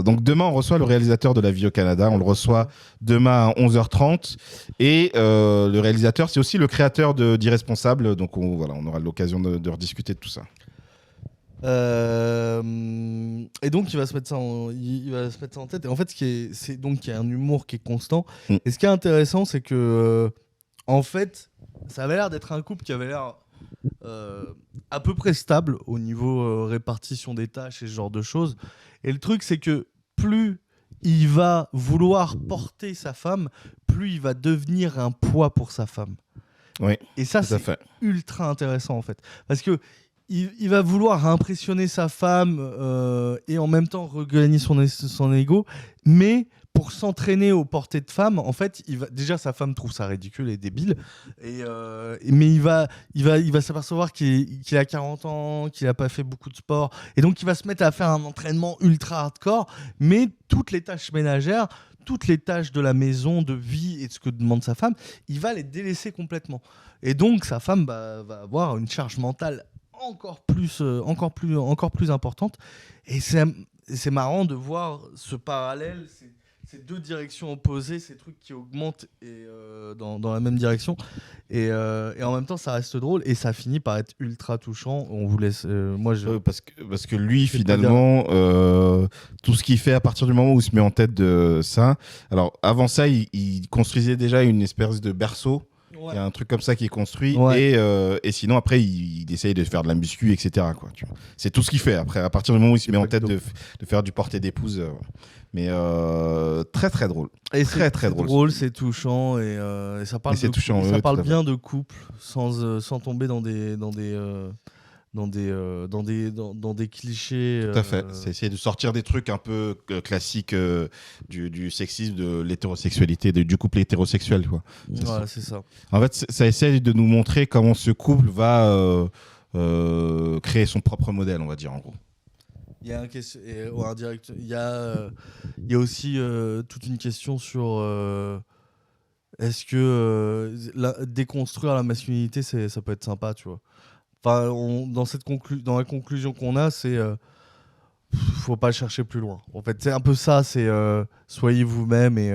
Donc demain, on reçoit le réalisateur de La vie au Canada. On le reçoit demain à 11h30. Et le réalisateur, c'est aussi le créateur d'Irresponsable. Donc on aura l'occasion de rediscuter de tout ça. Et donc il va se mettre ça en tête. Et en fait, c'est donc qu'il y a un humour qui est constant. Et ce qui est intéressant, c'est que en fait, ça avait l'air d'être un couple qui avait l'air à peu près stable au niveau répartition des tâches et ce genre de choses. Et le truc, c'est que plus il va vouloir porter sa femme, plus il va devenir un poids pour sa femme. Oui. Et ça, c'est ultra intéressant en fait, parce que il va vouloir impressionner sa femme et en même temps regagner son ego, mais pour s'entraîner aux portées de femme, en fait, déjà sa femme trouve ça ridicule et débile, mais il va s'apercevoir qu'il a 40 ans, qu'il n'a pas fait beaucoup de sport, et donc il va se mettre à faire un entraînement ultra hardcore, mais toutes les tâches ménagères, toutes les tâches de la maison, de vie et de ce que demande sa femme, il va les délaisser complètement. Et donc sa femme va avoir une charge mentale encore plus importante. Et c'est marrant de voir ce parallèle, ces deux directions opposées, ces trucs qui augmentent dans la même direction. Et en même temps, ça reste drôle et ça finit par être ultra touchant. On vous laisse. Parce que lui, finalement, tout ce qu'il fait à partir du moment où il se met en tête de ça. Alors, avant ça, il construisait déjà une espèce de berceau. Il y a un truc comme ça qui est construit, et sinon après il essaye de faire de la muscu, etc. quoi, tu vois. C'est tout ce qu'il fait après, à partir du moment où il se met en tête de faire du porté d'épouse. Mais très très drôle. Et très drôle. C'est touchant, et ça parle, ça parle bien de couple sans tomber dans des clichés. Tout à fait. C'est essayer de sortir des trucs un peu classiques du sexisme, de l'hétérosexualité, du couple hétérosexuel, quoi. C'est ça. En fait, ça essaie de nous montrer comment ce couple va créer son propre modèle, on va dire, en gros. Il y a il y a aussi toute une question sur est-ce que déconstruire la masculinité, ça peut être sympa, tu vois. Enfin, dans la conclusion qu'on a, c'est faut pas chercher plus loin. En fait, c'est un peu ça, c'est soyez vous-même et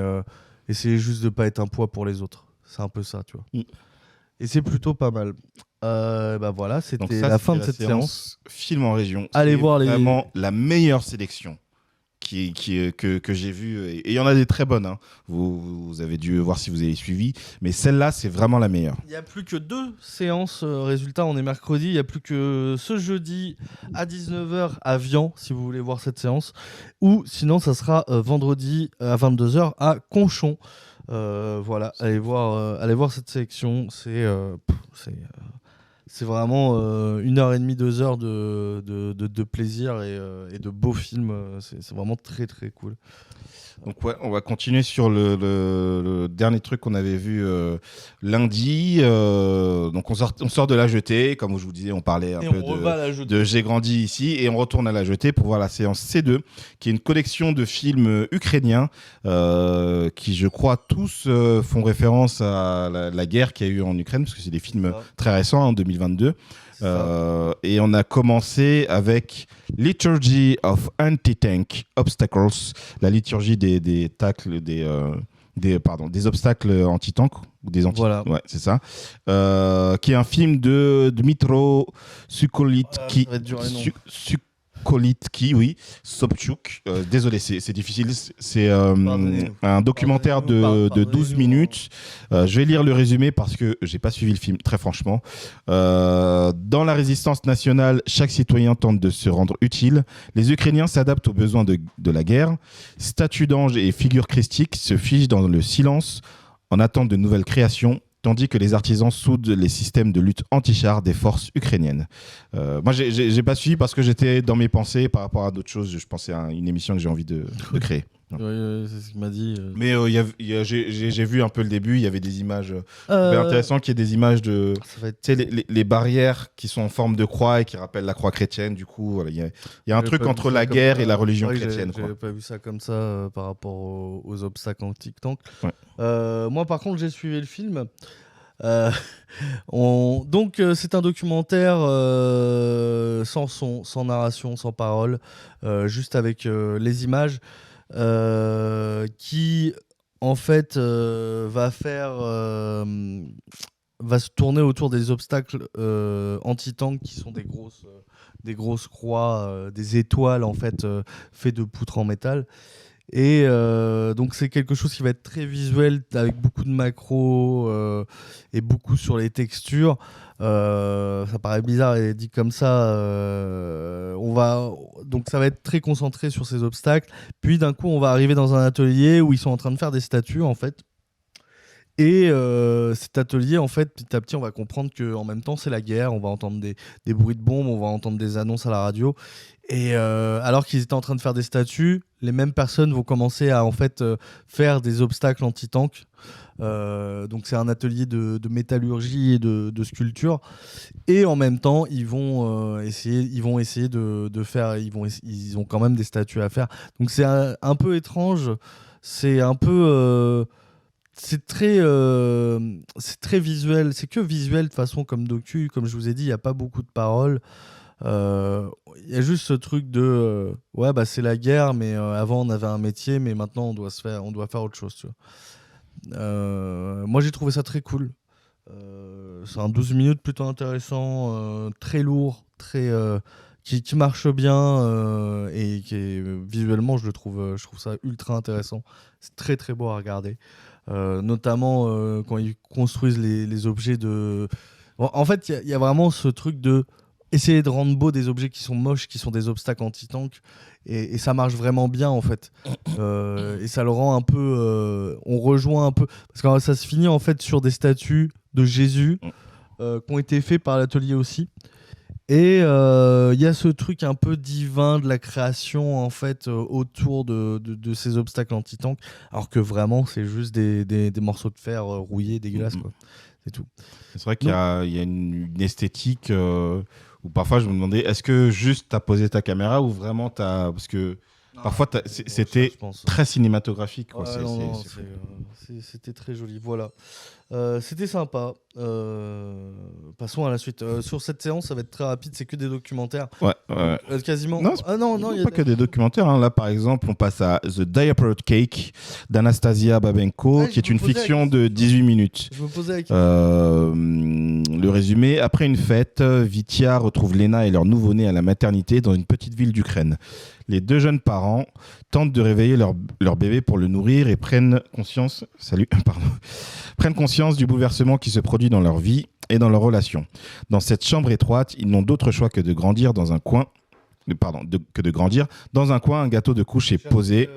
essayez juste de pas être un poids pour les autres. C'est un peu ça, tu vois. Et c'est plutôt pas mal. Voilà, c'était la fin de cette séance. Film en région. Allez voir vraiment la meilleure sélection que j'ai vue. Et il y en a des très bonnes. Hein. Vous avez dû voir si vous avez suivi. Mais celle-là, c'est vraiment la meilleure. Il n'y a plus que 2 séances. Résultat, on est mercredi. Il n'y a plus que ce jeudi à 19h à Vian, si vous voulez voir cette séance. Ou sinon, ça sera vendredi à 22h à Conchon. Voilà, allez voir cette sélection. C'est vraiment 1h30, 2 heures de plaisir et de beaux films. C'est vraiment très très cool. Donc on va continuer sur le dernier truc qu'on avait vu lundi. Donc on sort de La Jetée, comme je vous disais, on parlait un peu de J'ai grandi ici, et on retourne à La Jetée pour voir la séance C2, qui est une collection de films ukrainiens qui, je crois, tous font référence à la guerre qu'il y a eu en Ukraine, parce que c'est des films très récents, en 2022. Et on a commencé avec Liturgy of Anti-Tank Obstacles, la liturgie des obstacles anti-tank, ou des anti. Voilà. Ouais, c'est ça. Qui est un film de Dmytro Sukolitsky. Kolitki, oui, Sobchuk. Désolé, c'est difficile. C'est un documentaire de 12 minutes. Je vais lire le résumé parce que j'ai pas suivi le film, très franchement. Dans la résistance nationale, chaque citoyen tente de se rendre utile. Les Ukrainiens s'adaptent aux besoins de la guerre. Statues d'anges et figures christiques se figent dans le silence en attente de nouvelles créations, tandis que les artisans soudent les systèmes de lutte anti-char des forces ukrainiennes. Moi, j'ai pas suivi parce que j'étais dans mes pensées par rapport à d'autres choses. Je pensais à une émission que j'ai envie de créer. Ouais, c'est ce qu'il m'a dit. Mais j'ai vu un peu le début, il y avait des images intéressant qu'il y ait des images de les barrières qui sont en forme de croix et qui rappellent la croix chrétienne. Du coup, voilà, il y a un truc entre la guerre et la religion chrétienne. J'avais pas vu ça comme ça par rapport aux obstacles en TikTok. Ouais. Moi, par contre, j'ai suivi le film. Donc, c'est un documentaire sans son, sans narration, sans parole, juste avec les images. Qui en fait va se tourner autour des obstacles anti-tank qui sont des grosses croix, des étoiles en fait faites de poutres en métal. Et donc c'est quelque chose qui va être très visuel avec beaucoup de macros et beaucoup sur les textures. Ça paraît bizarre et dit comme ça. Donc ça va être très concentré sur ces obstacles. Puis d'un coup on va arriver dans un atelier où ils sont en train de faire des statues en fait. Et cet atelier, en fait, petit à petit, on va comprendre qu'en même temps, c'est la guerre. On va entendre des bruits de bombes, on va entendre des annonces à la radio. Et alors qu'ils étaient en train de faire des statues, les mêmes personnes vont commencer à en fait faire des obstacles anti-tank. Donc c'est un atelier de métallurgie et de sculpture. Et en même temps, ils vont essayer de faire. Ils ont quand même des statues à faire. Donc c'est un peu étrange. C'est un peu. C'est très visuel, c'est que visuel de toute façon comme docu, comme je vous ai dit, il n'y a pas beaucoup de paroles. Il y a juste ce truc de ouais bah c'est la guerre, mais avant on avait un métier, mais maintenant on doit faire autre chose. Tu vois. Moi j'ai trouvé ça très cool. C'est un 12 minutes plutôt intéressant, très lourd, qui marche bien et qui est visuellement je trouve ça ultra intéressant. C'est très très beau à regarder. Notamment quand ils construisent les objets de... En fait, il y a vraiment ce truc de essayer de rendre beau des objets qui sont moches, qui sont des obstacles anti-tank, et ça marche vraiment bien en fait. Et ça le rend un peu... on rejoint un peu... Parce que ça se finit en fait sur des statues de Jésus qui ont été faits par l'atelier aussi. Et il y a ce truc un peu divin de la création en fait autour de ces obstacles anti-tank, alors que vraiment c'est juste des morceaux de fer rouillés, dégueulasses quoi. C'est tout. C'est vrai qu'il y a une esthétique où parfois je me demandais est-ce que juste t'as posé ta caméra ou vraiment t'as... Parce que parfois c'était très cinématographique. Quoi. C'était très joli. Voilà. C'était sympa. Passons à la suite. Sur cette séance, ça va être très rapide. C'est que des documentaires. Ouais. Quasiment. Non, y a pas que des documentaires. Hein. Là, par exemple, on passe à The Diapered Cake d'Anastasia Babenko, qui est une fiction de 18 minutes. Je me posais avec le résumé. Après une fête, Vitia retrouve Lena et leur nouveau-né à la maternité dans une petite ville d'Ukraine. Les deux jeunes parents tentent de réveiller leur bébé pour le nourrir et prennent conscience du bouleversement qui se produit dans leur vie et dans leurs relations. Dans cette chambre étroite, ils n'ont d'autre choix que de grandir dans un coin. Un gâteau de couche est posé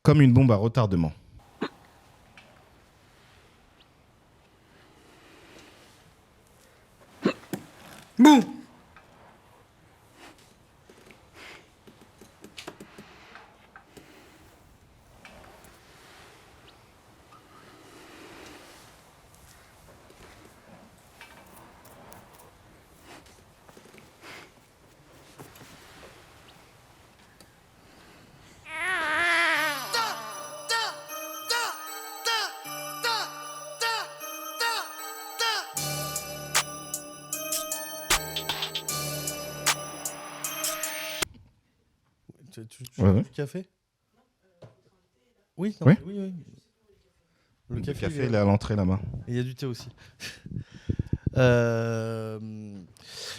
comme une bombe à retardement. Bouh! Tu veux du café? Oui, non, oui. Oui. Le café il est à l'entrée là-bas. Et il y a du thé aussi.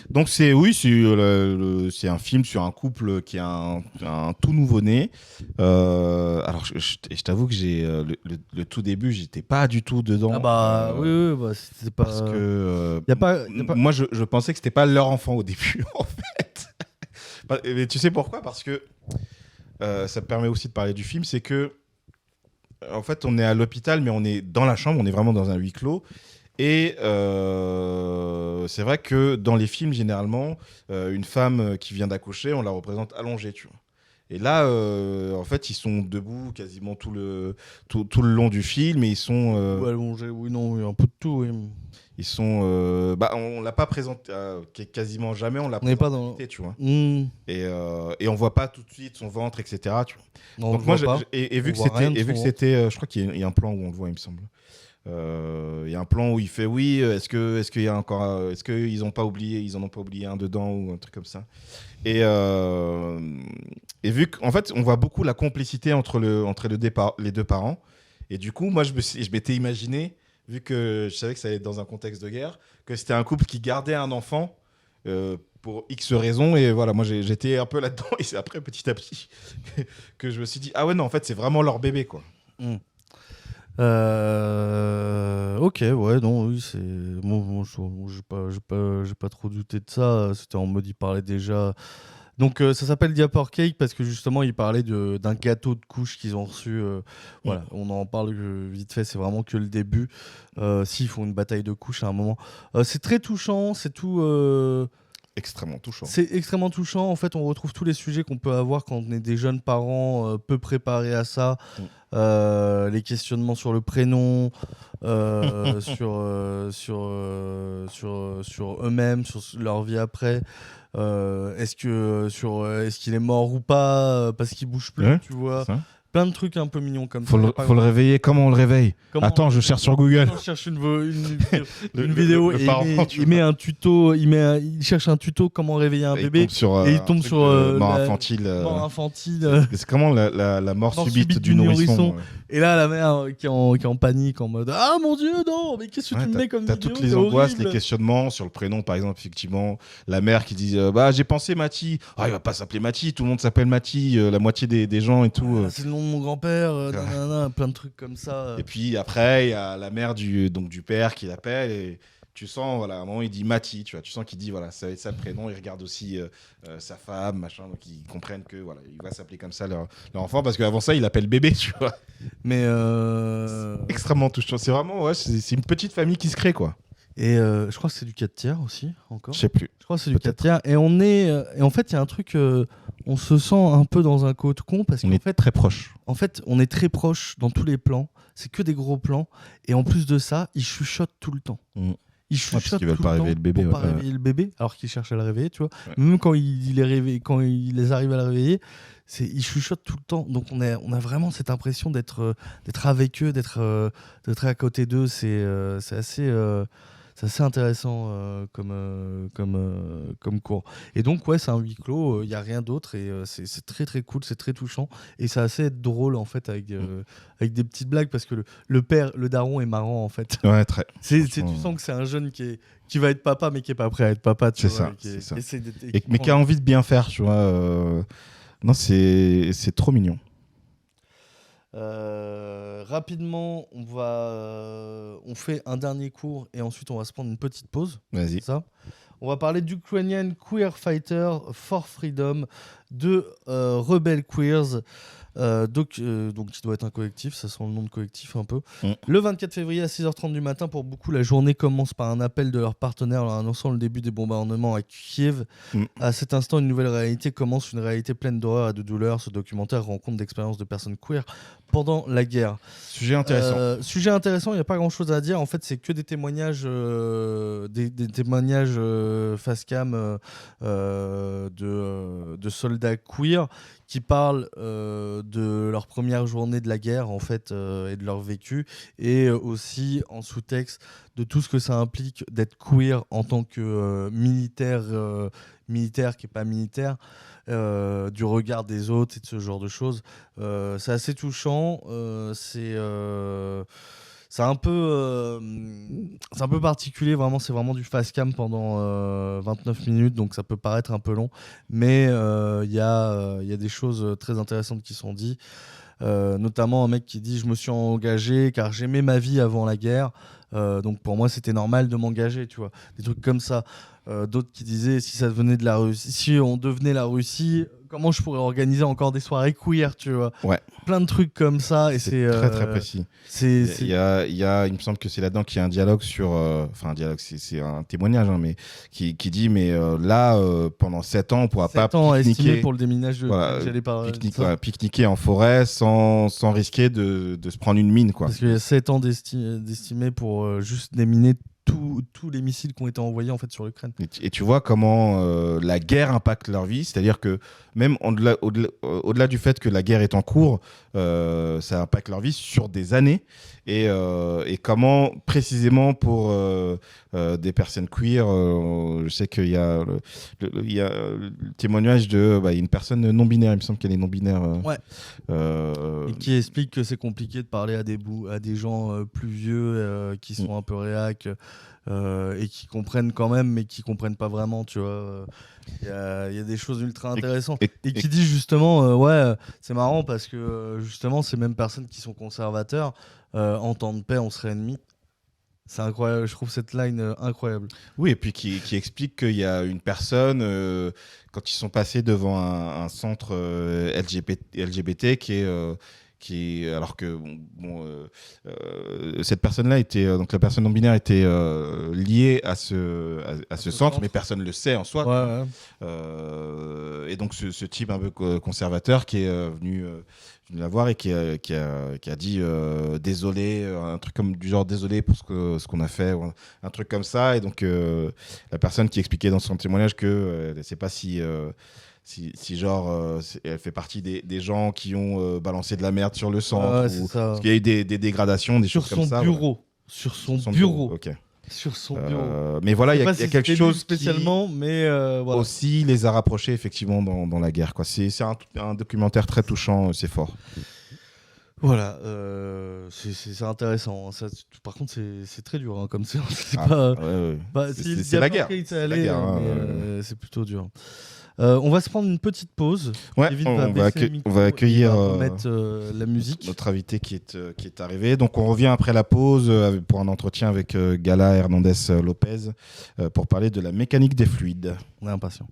Donc c'est un film sur un couple qui a un tout nouveau-né. Alors je t'avoue que le tout début, j'étais pas du tout dedans. Ah bah oui, c'était pas. Parce que y a pas... moi je pensais que c'était pas leur enfant au début en fait. Mais tu sais pourquoi ? Parce que ça me permet aussi de parler du film, c'est que en fait on est à l'hôpital, mais on est dans la chambre, on est vraiment dans un huis clos. Et c'est vrai que dans les films, généralement, une femme qui vient d'accoucher, on la représente allongée, tu vois. Et là, en fait, ils sont debout quasiment tout le long du film, et ils sont... allongés, oui, non, un peu de tout, oui. Ils sont... on l'a pas présenté, quasiment jamais, on l'a n'est pas présenté, tu vois. Et on voit pas tout de suite son ventre, etc. Tu vois. Non, donc moi, vu que c'était... je crois qu'il y a un plan où on le voit, il me semble. Il y a un plan où il fait oui, est-ce qu'il y a encore, est-ce qu'ils ont pas oublié, ils en ont pas oublié un dedans ou un truc comme ça. Et vu qu'en fait on voit beaucoup la complicité entre les deux parents, et du coup moi je m'étais imaginé, vu que je savais que ça allait être dans un contexte de guerre, que c'était un couple qui gardait un enfant pour X raisons, et voilà, moi j'étais un peu là-dedans, et c'est après petit à petit que je me suis dit ah ouais non, en fait c'est vraiment leur bébé quoi. Ok, ouais, non, oui, c'est. Moi, j'ai pas trop douté de ça. C'était en mode, il parlait déjà. Donc, ça s'appelle Diaper Cake parce que justement, il parlait d'un gâteau de couche qu'ils ont reçu. Voilà, on en parle vite fait, c'est vraiment que le début. S'ils font une bataille de couches à un moment. C'est très touchant, c'est tout. Extrêmement touchant. C'est extrêmement touchant. En fait, on retrouve tous les sujets qu'on peut avoir quand on est des jeunes parents peu préparés à ça. Les questionnements sur le prénom, sur eux-mêmes, sur leur vie après. Est-ce qu'il est mort ou pas parce qu'il bouge plus, tu vois. Plein de trucs un peu mignons comme ça. Faut le réveiller. Comment on le réveille ? Attends, je cherche sur Google. On cherche une vidéo et il met un tuto. Il cherche un tuto comment réveiller un bébé. Et il tombe sur mort infantile. Mort infantile. C'est comment la mort subite du nourrisson. Et là, la mère qui est en panique, en mode ah mon Dieu, non, mais qu'est-ce que tu me mets comme vidéo ? T'as toutes les angoisses, les questionnements sur le prénom, par exemple, effectivement. La mère qui dit j'ai pensé Mati. Ah, il va pas s'appeler Mati. Tout le monde s'appelle Mati. La moitié des gens et tout. C'est le nom de mon grand-père. Plein de trucs comme ça. Et puis après, il y a la mère du père qui l'appelle et tu sens, voilà, à un moment il dit Mati, tu vois, tu sens qu'il dit voilà, ça va être ça le prénom. Il regarde aussi sa femme, machin, donc ils comprennent que voilà, il va s'appeler comme ça leur enfant parce qu'avant ça il l'appelle bébé, tu vois. Mais c'est extrêmement touchant. C'est vraiment c'est une petite famille qui se crée quoi. Et je crois que c'est du 4 tiers aussi encore. Je sais plus. Je crois que c'est du 4 tiers et et en fait il y a un truc. On se sent un peu dans un cocon parce qu'en fait très proche. En fait, on est très proche dans tous les plans. C'est que des gros plans et en plus de ça, ils chuchotent tout le temps. Ils chuchotent parce qu'ils veulent pas réveiller le bébé. Pour pas réveiller le bébé, alors qu'ils cherchent à le réveiller, tu vois. Ouais. Même quand ils les arrivent à le réveiller, ils chuchotent tout le temps. Donc on a vraiment cette impression d'être avec eux, d'être à côté d'eux. C'est assez intéressant comme cours. Et donc, ouais, c'est un huis clos, il n'y a rien d'autre et c'est très très cool, c'est très touchant. Et c'est assez drôle en fait avec des petites blagues parce que le daron est marrant en fait. Ouais, très. Tu sens que c'est un jeune qui va être papa mais qui n'est pas prêt à être papa. Tu vois, c'est ça. Mais qui a envie de bien faire, tu vois. Non, c'est trop mignon. Rapidement, on fait un dernier cours et ensuite on va se prendre une petite pause. Vas-y. Ça. On va parler d'Ukrainian Queer Fighter for Freedom de Rebel Queers. Donc qui doit être un collectif, ça sent le nom de collectif un peu. Le 24 février à 6h30 du matin, pour beaucoup, la journée commence par un appel de leur partenaire leur annonçant le début des bombardements à Kiev. À cet instant, une nouvelle réalité commence, une réalité pleine d'horreur et de douleur. Ce documentaire rend compte d'expériences de personnes queer pendant la guerre. Sujet intéressant. Sujet intéressant, il n'y a pas grand-chose à dire. En fait, c'est que des témoignages, des témoignages face cam de soldats queer qui parlent de leur première journée de la guerre en fait et de leur vécu et aussi en sous-texte de tout ce que ça implique d'être queer en tant que militaire qui est pas militaire, du regard des autres et de ce genre de choses. C'est assez touchant, c'est c'est un peu particulier, vraiment, c'est vraiment du fast cam pendant 29 minutes, donc ça peut paraître un peu long, mais il y a des choses très intéressantes qui sont dites. Notamment un mec qui dit je me suis engagé car j'aimais ma vie avant la guerre, donc pour moi c'était normal de m'engager, tu vois, des trucs comme ça. D'autres qui disaient si ça devenait de la Russie, si on devenait la Russie, comment je pourrais organiser encore des soirées queer, tu vois. Ouais. Plein de trucs comme ça, et c'est très très précis. Il me semble que c'est là-dedans qu'il y a un dialogue sur, enfin un dialogue, c'est un témoignage, hein, mais qui dit mais là pendant 7 ans on pourra pas pique-niquer pour le déminage de pique-niquer en forêt sans risquer de se prendre une mine, quoi. Parce qu'il y a 7 ans d'estimé pour juste déminer tous les missiles qui ont été envoyés en fait sur l'Ukraine. Et tu vois comment la guerre impacte leur vie, c'est-à-dire que même au-delà du fait que la guerre est en cours, ça impacte leur vie sur des années, et comment précisément pour des personnes queer, je sais qu'il y a le témoignage de une personne non binaire, il me semble qu'elle est non binaire, et qui explique que c'est compliqué de parler à des gens plus vieux qui sont un peu réac, et qui comprennent quand même mais qui comprennent pas vraiment, tu vois. Il y a des choses ultra intéressantes et qui dit justement c'est marrant parce que justement ces mêmes personnes qui sont conservateurs, en temps de paix on serait ennemis. C'est incroyable, je trouve cette line incroyable. Oui, et puis qui explique qu'il y a une personne, quand ils sont passés devant un centre LGBT alors que cette personne-là était, donc la personne non binaire était liée à ce centre, mais personne ne le sait en soi. Et donc ce type un peu conservateur qui est venu la voir et qui a dit désolé, un truc comme du genre désolé pour ce qu'on a fait, un truc comme ça. Et donc la personne qui expliquait dans son témoignage que elle ne sait pas si genre elle fait partie des gens qui ont balancé de la merde sur le centre, parce qu'il y a eu des dégradations, des choses comme ça. Sur son bureau. Ok. Sur son bureau. Mais voilà, il y a quelque chose spécialement, mais voilà. Aussi les a rapprochés effectivement dans la guerre, quoi. C'est un documentaire très touchant, c'est fort. Voilà, c'est intéressant. Ça, par contre, c'est très dur hein, comme séance. C'est c'est la guerre. C'est plutôt dur. On va se prendre une petite pause. Ouais, on va accueillir la musique. Notre invité qui est arrivé. Donc on revient après la pause pour un entretien avec Gala Hernandez Lopez pour parler de la mécanique des fluides. On est impatient.